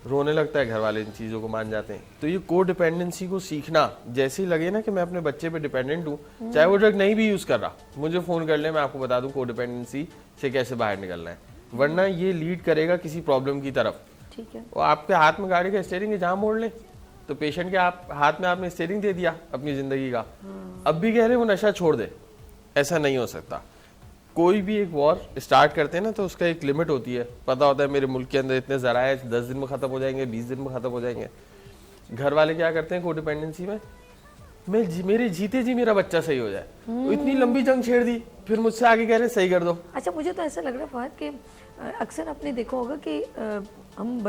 रोने लगता है, घर वाले इन चीज़ों को मान जाते हैं। तो ये को डिपेंडेंसी को सीखना, जैसे ही लगे ना कि मैं अपने बच्चे पे डिपेंडेंट हूँ, चाहे वो ड्रग नहीं भी यूज़ कर रहा, मुझे फ़ोन कर ले, मैं आपको बता दूँ को डिपेंडेंसी से कैसे बाहर निकलना है, वरना ये लीड करेगा किसी प्रॉब्लम की तरफ। ठीक है। वो आपके हाथ में गाड़ी का स्टीयरिंग है, जहाँ मोड़ ले, तो पेशेंट के हाथ में आपने स्टीयरिंग दे दिया अपनी ज़िंदगी का, अब भी कह रहे वो नशा छोड़ दे, ऐसा नहीं हो सकता। कोई भी एक वॉर स्टार्ट करते हैं ना तो उसका एक लिमिट होती है, पता होता है मेरे मुल्क के अंदर इतने ज़राए 10 दिन में ख़त्म हो जाएंगे, 20 दिन में ख़त्म हो जाएंगे। घर वाले क्या करते हैं कोडिपेंडेंसी में, मेरे जीते जी मेरा बच्चा सही हो जाए, तो इतनी लंबी जंग छेड़ दी, फिर मुझसे आगे कह रहे हैं सही कर दो। अच्छा, मुझे तो ऐसा लग रहा है फहद कि अक्सर आपने देखा होगा कि हम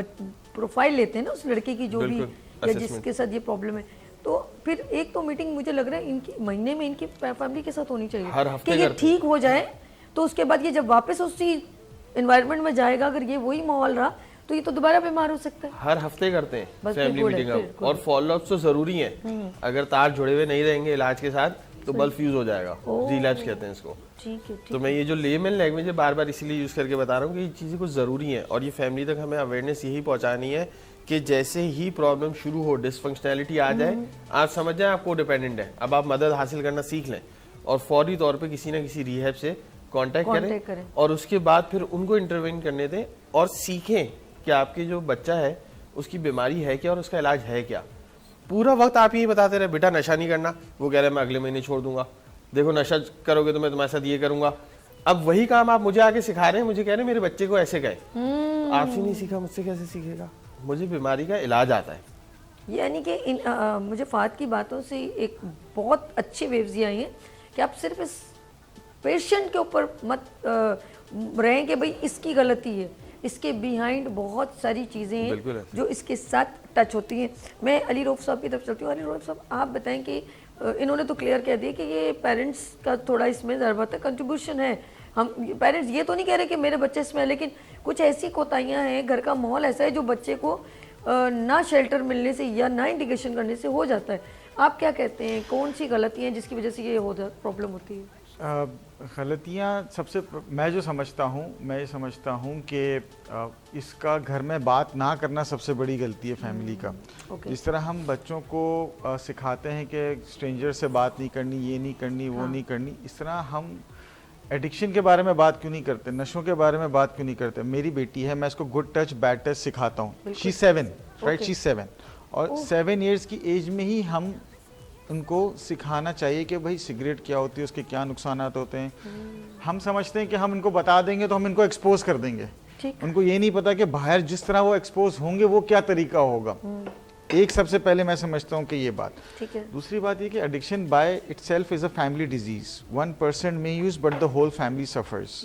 प्रोफाइल लेते हैं ना उस लड़के की जो भी या जिसके साथ ये प्रॉब्लम है, तो फिर एक तो मीटिंग मुझे लग रहा है इनकी महीने में इनकी फैमिली के साथ होनी चाहिए हर हफ्ते कि ये ठीक हो जाए, तो उसके बाद ये जब वापस उसी एनवायरनमेंट में जाएगा, अगर ये वही माहौल रहा तो ये तो दोबारा बीमार हो सकता है। हर हफ्ते करते हैं बस फैमिली फिर मीटिंग good है, और फॉलोअप तो जरूरी है। अगर तार जुड़े हुए नहीं रहेंगे इलाज के साथ तो बल्ब फ्यूज हो जाएगा, रिलैप्स कहते हैं इसको। ठीक है, तो मैं ये जो लेमन लैंग्वेज है बार बार इसीलिए यूज करके बता रहा हूँ कि ये चीज़ें कुछ ज़रूरी हैं और ये फैमिली तक हमें अवेयरनेस यही पहुंचानी है कि जैसे ही प्रॉब्लम शुरू हो, डिसफंक्शनैलिटी आ जाए, आप समझ जाए आपको डिपेंडेंट है, अब आप मदद हासिल करना सीख लें और फौरी तौर पे किसी ना किसी रिहैब से कांटेक्ट करें और उसके बाद फिर उनको इंटरवेन करने दें और सीखें कि आपके जो बच्चा है उसकी बीमारी है क्या और उसका इलाज है क्या। पूरा वक्त आप यही बताते रहे बेटा नशा नहीं करना, वो कह रहे मैं अगले महीने छोड़ दूंगा, देखो नशा करोगे तो मैं तुम्हारे साथ ये करूंगा। अब वही काम आप मुझे आके सिखा रहे हैं, मुझे कह रहे हैं मेरे बच्चे को ऐसे कहे। आपसे नहीं सीखा, मुझसे कैसे सीखेगा? मुझे बीमारी का इलाज आता है। यानी कि मुझे फहद की बातों से एक बहुत अच्छी वेव्स ये आई हैं कि आप सिर्फ इस पेशेंट के ऊपर मत रहें कि भाई इसकी गलती है, इसके बिहाइंड बहुत सारी चीज़ें हैं जो इसके साथ टच होती हैं। मैं अली रऊफ साहब की तरफ चलती हूँ। अली रऊफ साहब, आप बताएं कि इन्होंने तो क्लियर कह दिया कि ये पेरेंट्स का थोड़ा इसमें ज़रूरत है, कंट्रीब्यूशन है। हम पेरेंट्स ये तो नहीं कह रहे कि मेरे बच्चे इसमें है, लेकिन कुछ ऐसी कोताहियाँ हैं, घर का माहौल ऐसा है जो बच्चे को ना शेल्टर मिलने से या ना इंडिकेशन करने से हो जाता है। आप क्या कहते हैं, कौन सी गलतियाँ हैं जिसकी वजह से ये प्रॉब्लम होती है? गलतियाँ सबसे मैं जो समझता हूँ, मैं ये समझता हूँ कि इसका घर में बात ना करना सबसे बड़ी गलती है फैमिली का। जिस तरह हम बच्चों को सिखाते हैं कि स्ट्रेंजर से बात नहीं करनी, ये नहीं करनी, वो नहीं करनी, इस तरह हम एडिक्शन के बारे में बात क्यों नहीं करते, नशों के बारे में बात क्यों नहीं करते। मेरी बेटी है, मैं इसको गुड टच बैड टच सिखाता हूँ। शी 7, राइट, शी 7 और 7 इयर्स की एज में ही हम उनको सिखाना चाहिए कि भाई सिगरेट क्या होती है, उसके क्या नुकसान होते हैं। हम समझते हैं कि हम इनको बता देंगे तो हम इनको एक्सपोज कर देंगे, उनको ये नहीं पता कि बाहर जिस तरह वो एक्सपोज होंगे वो क्या तरीका होगा। एक सबसे पहले मैं समझता हूँ कि ये बात। दूसरी बात ये कि addiction by itself is a family disease. 1% may use but the whole family suffers.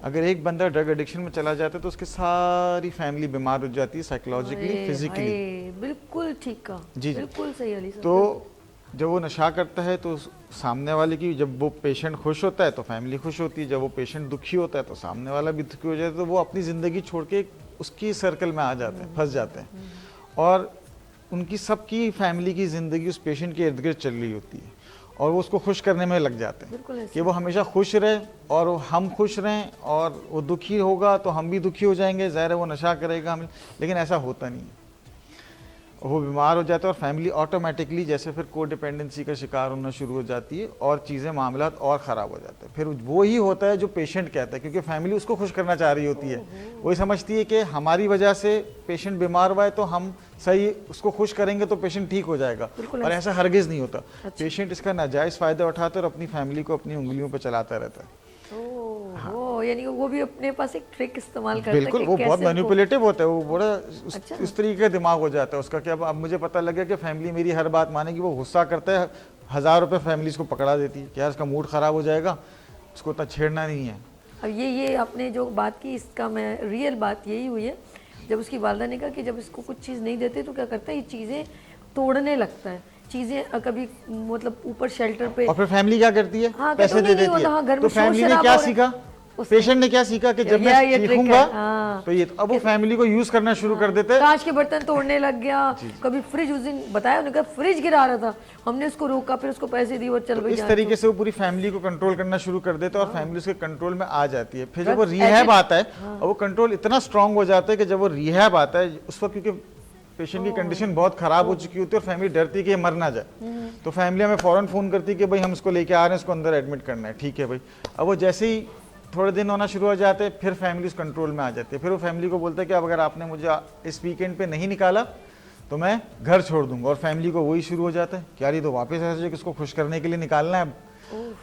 अगर एक बंदा ड्रग एडिक्शन में चला जाता है तो उसकी सारी फैमिली बीमार हो जाती है, साइकोलॉजिकली, फिजिकली। बिल्कुल ठीक कहा जी, बिल्कुल सही अली साहब। तो जब वो नशा करता है तो सामने वाले की, जब वो पेशेंट खुश होता है तो फैमिली खुश होती है, जब वो पेशेंट दुखी होता है तो सामने वाला भी दुखी हो जाता है, तो वो अपनी ज़िंदगी छोड़ के उसकी सर्कल में आ जाते हैं, फंस जाते हैं और उनकी सबकी फैमिली की ज़िंदगी उस पेशेंट के इर्द गिर्द चल रही होती है और वो उसको खुश करने में लग जाते हैं कि वो हमेशा खुश रहे और हम खुश रहें, और वो दुखी होगा तो हम भी दुखी हो जाएंगे, ज़ाहिर है वो नशा करेगा हम, लेकिन ऐसा होता नहीं है। वो बीमार हो जाता है और फैमिली ऑटोमेटिकली जैसे फिर कोडिपेंडेंसी का शिकार होना शुरू हो जाती है और चीज़ें मामला और ख़राब हो जाते हैं। फिर वो ही होता है जो पेशेंट कहता है, क्योंकि फैमिली उसको खुश करना चाह रही होती है। वही समझती है कि हमारी वजह से पेशेंट बीमार हुआ है तो हम सही उसको खुश करेंगे तो पेशेंट ठीक हो जाएगा, और ऐसा हरगिज़ नहीं होता। पेशेंट इसका नाजायज़ फ़ायदा उठाता है और अपनी फैमिली को अपनी उंगलियों पर चलाता रहता है। यानी वो भी अपने पास एक ट्रिक इस्तेमाल करता है। बिल्कुल, वो बहुत मैनिपुलेटिव होता है, वो बड़ा उस तरीके का दिमाग हो जाता है उसका कि अब मुझे पता लग गया कि फैमिली मेरी हर बात मानेगी। वो गुस्सा करता है, 1000 रुपये फैमिली को पकड़ा देती है कि यार इसका मूड ख़राब हो जाएगा, उसको इतना छेड़ना नहीं है। अब ये आपने जो बात की, इसका मैं रियल बात यही हुई है, जब उसकी वालदा ने कहा कि जब इसको कुछ चीज़ नहीं देते तो क्या करता है, ये चीज़ें तोड़ने लगता है, चीजें कभी मतलब ऊपर शेल्टर पे। और फिर फैमिली क्या करती है? हाँ, पैसे दे देती है। हाँ, तो फैमिली ने क्या सीखा, पेशेंट ने क्या सीखा कि जब मैं सीखूंगा तो ये, अब वो फैमिली को यूज करना शुरू कर देते हैं। कांच के बर्तन तोड़ने लग गया, कभी फ्रिज, उस दिन बताया उन्होंने, फ्रिज गिरा रहा था, हमने उसको रोका, फिर उसको पैसे दिए और चल भाई। इस तरीके से वो पूरी फैमिली को कंट्रोल करना शुरू कर देते हैं और फैमिली उसके कंट्रोल में आ जाती है। फिर जब वो रिहैब आता है और वो कंट्रोल इतना स्ट्रांग हो जाता है कि जब वो रिहैब आता है उस वक्त, क्योंकि पेशेंट की कंडीशन बहुत खराब हो चुकी होती है और फैमिली डरती है कि ये मर ना जाए, तो फैमिली हमें फौरन फ़ोन करती है कि भाई हम उसको लेके आ रहे हैं, उसको अंदर एडमिट करना है। ठीक है भाई। अब वो जैसे ही थोड़े दिन होना शुरू हो जाते हैं फिर फैमिली उस कंट्रोल में आ जाती है। फिर वो फैमिली को बोलता है कि अब अगर आपने मुझे इस वीकेंड पे नहीं निकाला तो मैं घर छोड़ दूंगा, और फैमिली को वही शुरू हो जाता है कि यार ये तो वापस ऐसे कि उसको खुश करने के लिए निकालना है,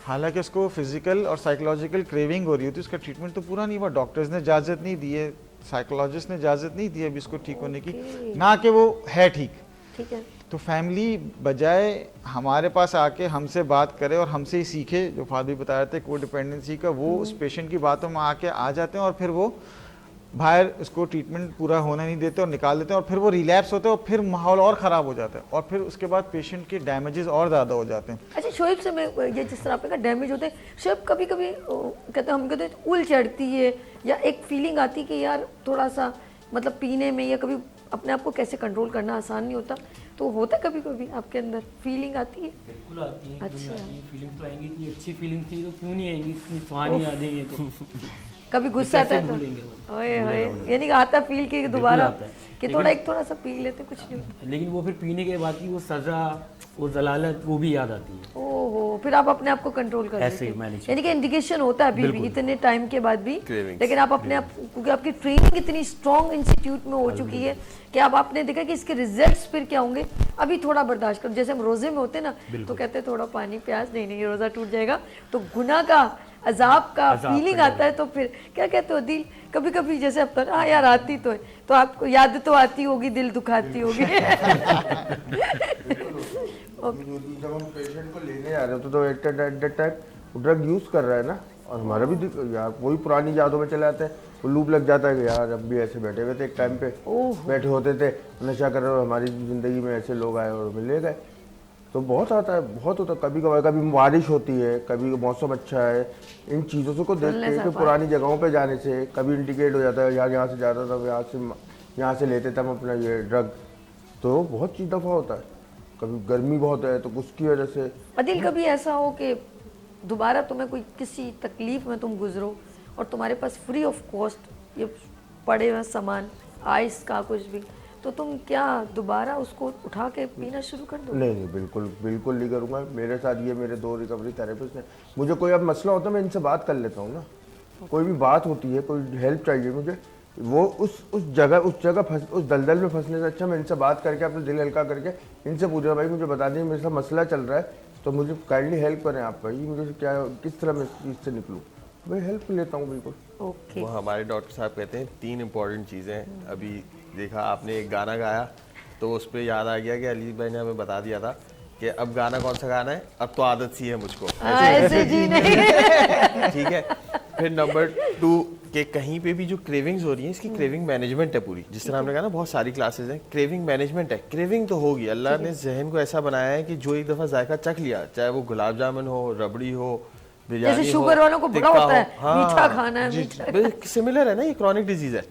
हालांकि उसको फिजिकल और साइकोलॉजिकल क्रेविंग हो रही होती है, उसका ट्रीटमेंट तो पूरा नहीं हुआ, डॉक्टर्स ने इजाज़त नहीं दी है, साइकोलॉजिस्ट ने इजाज़त नहीं दी है अभी इसको ठीक होने की, ना कि वो है ठीक। ठीक है। तो फैमिली बजाय हमारे पास आके हमसे बात करे और हमसे ही सीखे, जो फादर बता रहे थे को डिपेंडेंसी का, वो उस पेशेंट की बातों में आके आ जाते हैं और फिर वो बाहर उसको ट्रीटमेंट पूरा होने नहीं देते और निकाल देते हैं, और फिर वो रिलैप्स होते हैं और फिर माहौल और ख़राब हो जाता है, और फिर उसके बाद पेशेंट के डैमेजेस और ज़्यादा हो जाते हैं। अच्छा शोएब से मैं ये जिस तरह आपने कहा डैमेज होते हैं, शोएब कभी कभी कहते हैं, हम कहते हैं उल चढ़ती है या एक फीलिंग आती है कि यार थोड़ा सा मतलब पीने में या कभी अपने आप को कैसे कंट्रोल करना आसान नहीं होता, तो होता है कभी कभी आपके अंदर फीलिंग आती है? बिल्कुल आती है, अच्छा। फीलिंग तो आएंगी, इतनी अच्छी फीलिंग थी तो क्यों नहीं आएंगी, इतनी सुहानी यादें हैं तो कभी गुस्सा आता है भूलेंगे तो ओए होए, यानी कि आता फील कि दोबारा आता है। कि थोड़ा सा पी लेते कुछ नहीं होता। लेकिन वो फिर पीने के बाद की वो सज़ा, वो जलालत, वो भी याद आती है। ओहो, फिर आप अपने आप को कंट्रोल कर ऐसे लेते ही हैं। manage यानी कि इंडिकेशन होता है अभी भी इतने टाइम के बाद भी, Cravings। लेकिन आप अपने आप, क्योंकि आपकी ट्रेनिंग इतनी स्ट्रॉन्ग इंस्टीट्यूट में हो चुकी है कि अब आपने देखा कि इसके रिजल्ट्स फिर क्या होंगे, अभी थोड़ा बर्दाश्त करो। जैसे हम रोजे में होते हैं ना, तो कहते हैं थोड़ा पानी प्यास, नहीं रोजा टूट जाएगा, तो गुनाह का अजाब का फीलिंग आता है, तो फिर क्या कहते हो दिल कभी कभी जैसे अब तो हाँ यार आती तो आपको याद तो आती होगी, दिल दुखाती होगी। जब हम पेशेंट को लेने आ रहे होते तो at that time drug use कर रहा है ना, और हमारा भी यार वही पुरानी यादों में चले आते हैं, वो लूप लग जाता है कि यार अब भी ऐसे बैठे हुए थे, एक टाइम पे बैठे होते थे नशा कर रहे हो, हमारी ज़िंदगी में ऐसे लोग आए और मिले गए, तो बहुत आता है, बहुत होता है। कभी कभार कभी बारिश होती है, कभी मौसम अच्छा है, इन चीज़ों से को देखते हैं कि पुरानी जगहों पे जाने से कभी इंडिकेट हो जाता है यार यहाँ से जाता था, यहाँ से लेते थे हम अपना ये ड्रग, तो बहुत चीज़ दफ़ा होता है। कभी गर्मी बहुत है तो उसकी वजह से। अदिल कभी ऐसा हो कि दोबारा तुम्हें कोई किसी तकलीफ में तुम गुजरो और तुम्हारे पास फ्री ऑफ कॉस्ट ये पड़े हुए सामान, आइस का कुछ भी, तो तुम क्या दोबारा उसको उठा के पीना शुरू कर दो? नहीं बिल्कुल बिल्कुल नहीं करूँगा। मेरे साथ ये मेरे 2 रिकवरी थेरेपिस्ट हैं, मुझे कोई अब मसला होता है मैं इनसे बात कर लेता हूँ ना, कोई भी बात होती है, कोई हेल्प चाहिए मुझे, वो उस जगह उस दलदल में फंसने से अच्छा मैं इनसे बात करके अपना दिल हल्का करके इनसे पूछा भाई मुझे बता दें मेरे साथ मसला चल रहा है तो मुझे काइंडली हेल्प करें आप भाई, मुझे क्या किस तरह मैं इस चीज़ से निकलूँ, मैं हेल्प लेता हूँ बिल्कुल। ओके। वो हमारे डॉक्टर साहब कहते हैं 3 इम्पॉर्टेंट चीज़ें हैं। अभी देखा आपने एक गाना गाया तो उस पर याद आ गया कि अली भाई ने हमें बता दिया था कि अब गाना कौन सा गाना है, अब तो आदत सी है मुझको ऐसे जी नहीं। ठीक है। फिर नंबर 2 कि कहीं पे भी जो क्रेविंग्स हो रही है इसकी क्रेविंग मैनेजमेंट है पूरी, जिस तरह हमने कहा ना बहुत सारी क्लासेस हैं, क्रेविंग मैनेजमेंट है। क्रेविंग तो होगी, अल्लाह ने जहन को ऐसा बनाया है कि जो एक दफ़ा जायका चख लिया, चाहे वो गुलाब जामुन हो, रबड़ी हो, बिरयानी जैसे शुगर वालों को बड़ा होता है मीठा खाना है, मीठा। सिमिलर है ना, ये क्रॉनिक डिजीज है।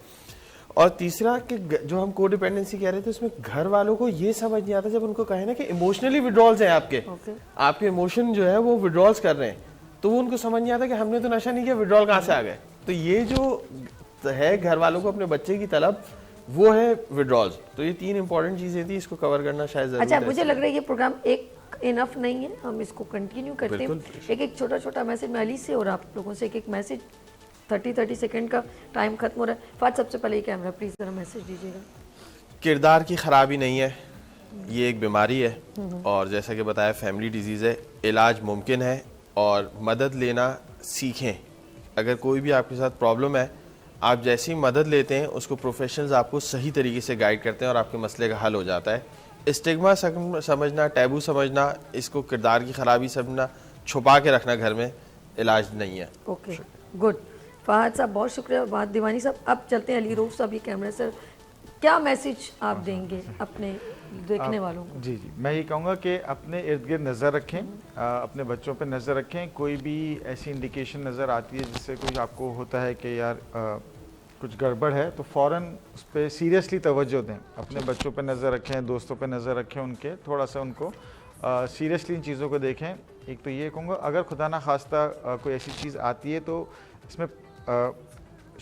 और तीसरा कि जो हम को डिपेंडेंसी कह रहे थे उसमें घर वालों को ये समझ नहीं आता जब उनको कहे ना कि इमोशनली विड्रॉल्स हैं आपके इमोशन जो है वो विड्रॉल्स कर रहे हैं, तो वो उनको समझ नहीं आता कि हमने तो नशा नहीं किया, विड्रॉल कहाँ से आ गए। तो ये जो है घर वालों को अपने बच्चे की तलब, वो है विड्रॉल्स। तो ये 3 इंपॉर्टेंट चीजें थी, इसको कवर करना शायद जरूरी अच्छा है। मुझे लग रहा है ये प्रोग्राम एक इनफ नहीं है, हम इसको कंटिन्यू करते हैं। एक छोटा मैसेज मैं अली से और आप लोगों से एक मैसेज, 30 सेकंड का टाइम खत्म हो रहा है। फात सबसे पहले ये कैमरा प्लीज जरा मैसेज दीजिएगा। किरदार की खराबी नहीं है, ये एक बीमारी है और जैसा कि बताया फैमिली डिजीज़ है, इलाज मुमकिन है और मदद लेना सीखें। अगर कोई भी आपके साथ प्रॉब्लम है, आप जैसी मदद लेते हैं उसको प्रोफेशनल्स आपको सही तरीके से गाइड करते हैं और आपके मसले का हल हो जाता है। स्टिग्मा समझना, टैबू समझना, इसको किरदार की खराबी समझना, छुपा के रखना घर में, इलाज नहीं है। Okay good. फहद साहब बहुत शुक्रिया। बात दीवानी साहब, अब चलते हैं अली रऊफ साहब, ये कैमरा सर, क्या मैसेज आप देंगे अपने देखने वालों को? जी मैं ये कहूँगा कि अपने इर्द गिर्द नज़र रखें, अपने बच्चों पे नज़र रखें। कोई भी ऐसी इंडिकेशन नज़र आती है जिससे कुछ आपको होता है कि यार कुछ गड़बड़ है, तो फ़ौरन उस पर सीरियसली तवज्जो दें। अपने बच्चों पे नज़र रखें, दोस्तों पे नज़र रखें, उनके थोड़ा सा उनको सीरियसली इन चीज़ों को देखें। एक तो ये कहूँगा अगर खुदा ना खास्ता कोई ऐसी चीज़ आती है तो इसमें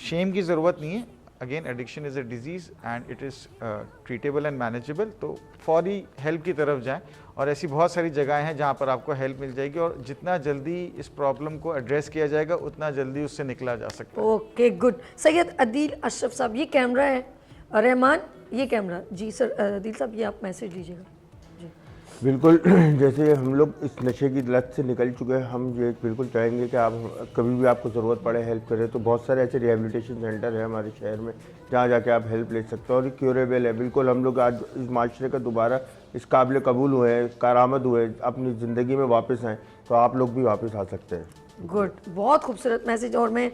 शेम की ज़रूरत नहीं है। Again addiction is a disease and it is treatable and manageable, तो फौरी हेल्प की तरफ जाएं। और ऐसी बहुत सारी जगहें हैं जहाँ पर आपको हेल्प मिल जाएगी और जितना जल्दी इस प्रॉब्लम को एड्रेस किया जाएगा उतना जल्दी उससे निकला जा सकता है। Okay good. सैयद अदील अशरफ साहब, ये कैमरा है, रहमान ये कैमरा जी सर। अदील साहब ये आप मैसेज लीजिएगा जी। बिल्कुल जैसे हम लोग इस नशे की लत से निकल चुके हैं, हम ये बिल्कुल चाहेंगे कि आप कभी भी आपको ज़रूरत पड़े हेल्प करें तो बहुत सारे ऐसे रिहेबिलिटेशन सेंटर है हमारे शहर में जहाँ जाके आप हेल्प ले सकते हो और क्यूरेबल है। बिल्कुल हम लोग आज इस माशरे का दोबारा इस काबिल कबूल हुए हैं, कारामद हुए, अपनी ज़िंदगी में वापस आएँ, तो आप लोग भी वापस आ सकते हैं। गुड, बहुत खूबसूरत मैसेज। और मैं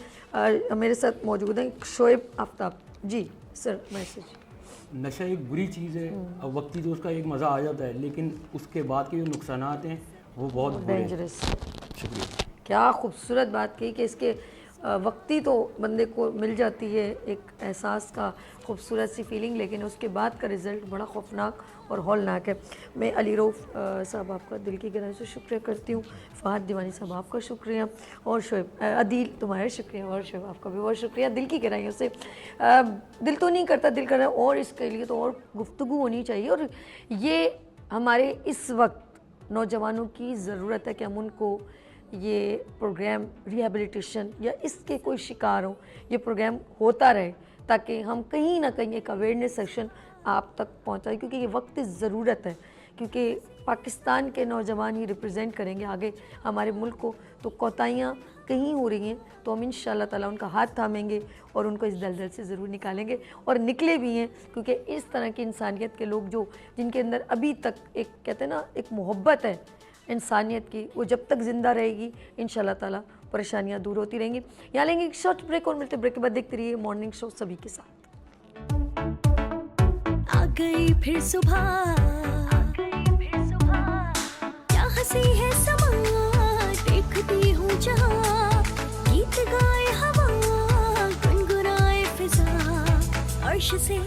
मेरे साथ मौजूद हैं शोएब आफ्ताब जी। Sir message. नशा एक बुरी चीज़ है, अब वक्ती तो उसका एक मज़ा आ जाता है, लेकिन उसके बाद के जो नुकसानात हैं वो बहुत बुरे हैं। डेंजरस। शुक्रिया। क्या खूबसूरत बात कही कि इसके वक्ती तो बंदे को मिल जाती है एक एहसास का, खूबसूरत सी फीलिंग, लेकिन उसके बाद का रिज़ल्ट बड़ा खौफनाक और हौलनाक है। मैं अली रऊफ़ साहब आपका दिल की गहराई से शुक्रिया करती हूँ, फ़हद दीवानी साहब आपका शुक्रिया, और शोएब अदील तुम्हारा शुक्रिया, और शोएब आपका भी बहुत शुक्रिया दिल की गहराइयों से। दिल तो नहीं करता, दिल कर रहा है और इसके लिए तो और गुफ्तगू होनी चाहिए। और ये हमारे इस वक्त नौजवानों की ज़रूरत है कि हम उनको ये प्रोग्राम रिहेबिलिटेशन या इसके कोई शिकार हो, ये प्रोग्राम होता रहे ताकि हम कहीं ना कहीं एक अवेयरनेस सेशन आप तक पहुंचाएं, क्योंकि ये वक्त ज़रूरत है, क्योंकि पाकिस्तान के नौजवान ही रिप्रेजेंट करेंगे आगे हमारे मुल्क को। तो कोताहियाँ कहीं हो रही हैं तो हम इंशाअल्लाह ताला उनका हाथ थामेंगे और उनको इस दलदल से ज़रूर निकालेंगे, और निकले भी हैं, क्योंकि इस तरह की इंसानियत के लोग जो जिनके अंदर अभी तक एक कहते हैं ना एक मोहब्बत है इंसानियत की, वो जब तक ज़िंदा रहेगी इंशाअल्लाह ताला परेशानियाँ दूर होती रहेंगी। यहाँ लेंगे एक शॉर्ट ब्रेक और मिलते ब्रेक के बाद देखते रहिए मॉर्निंग शो सभी के साथ। आ गई फिर सुबह, क्या हंसी है समा, देखती हूँ जहाँ, गीत गाए हवा, गुनगुनाए फिजा, अर्श से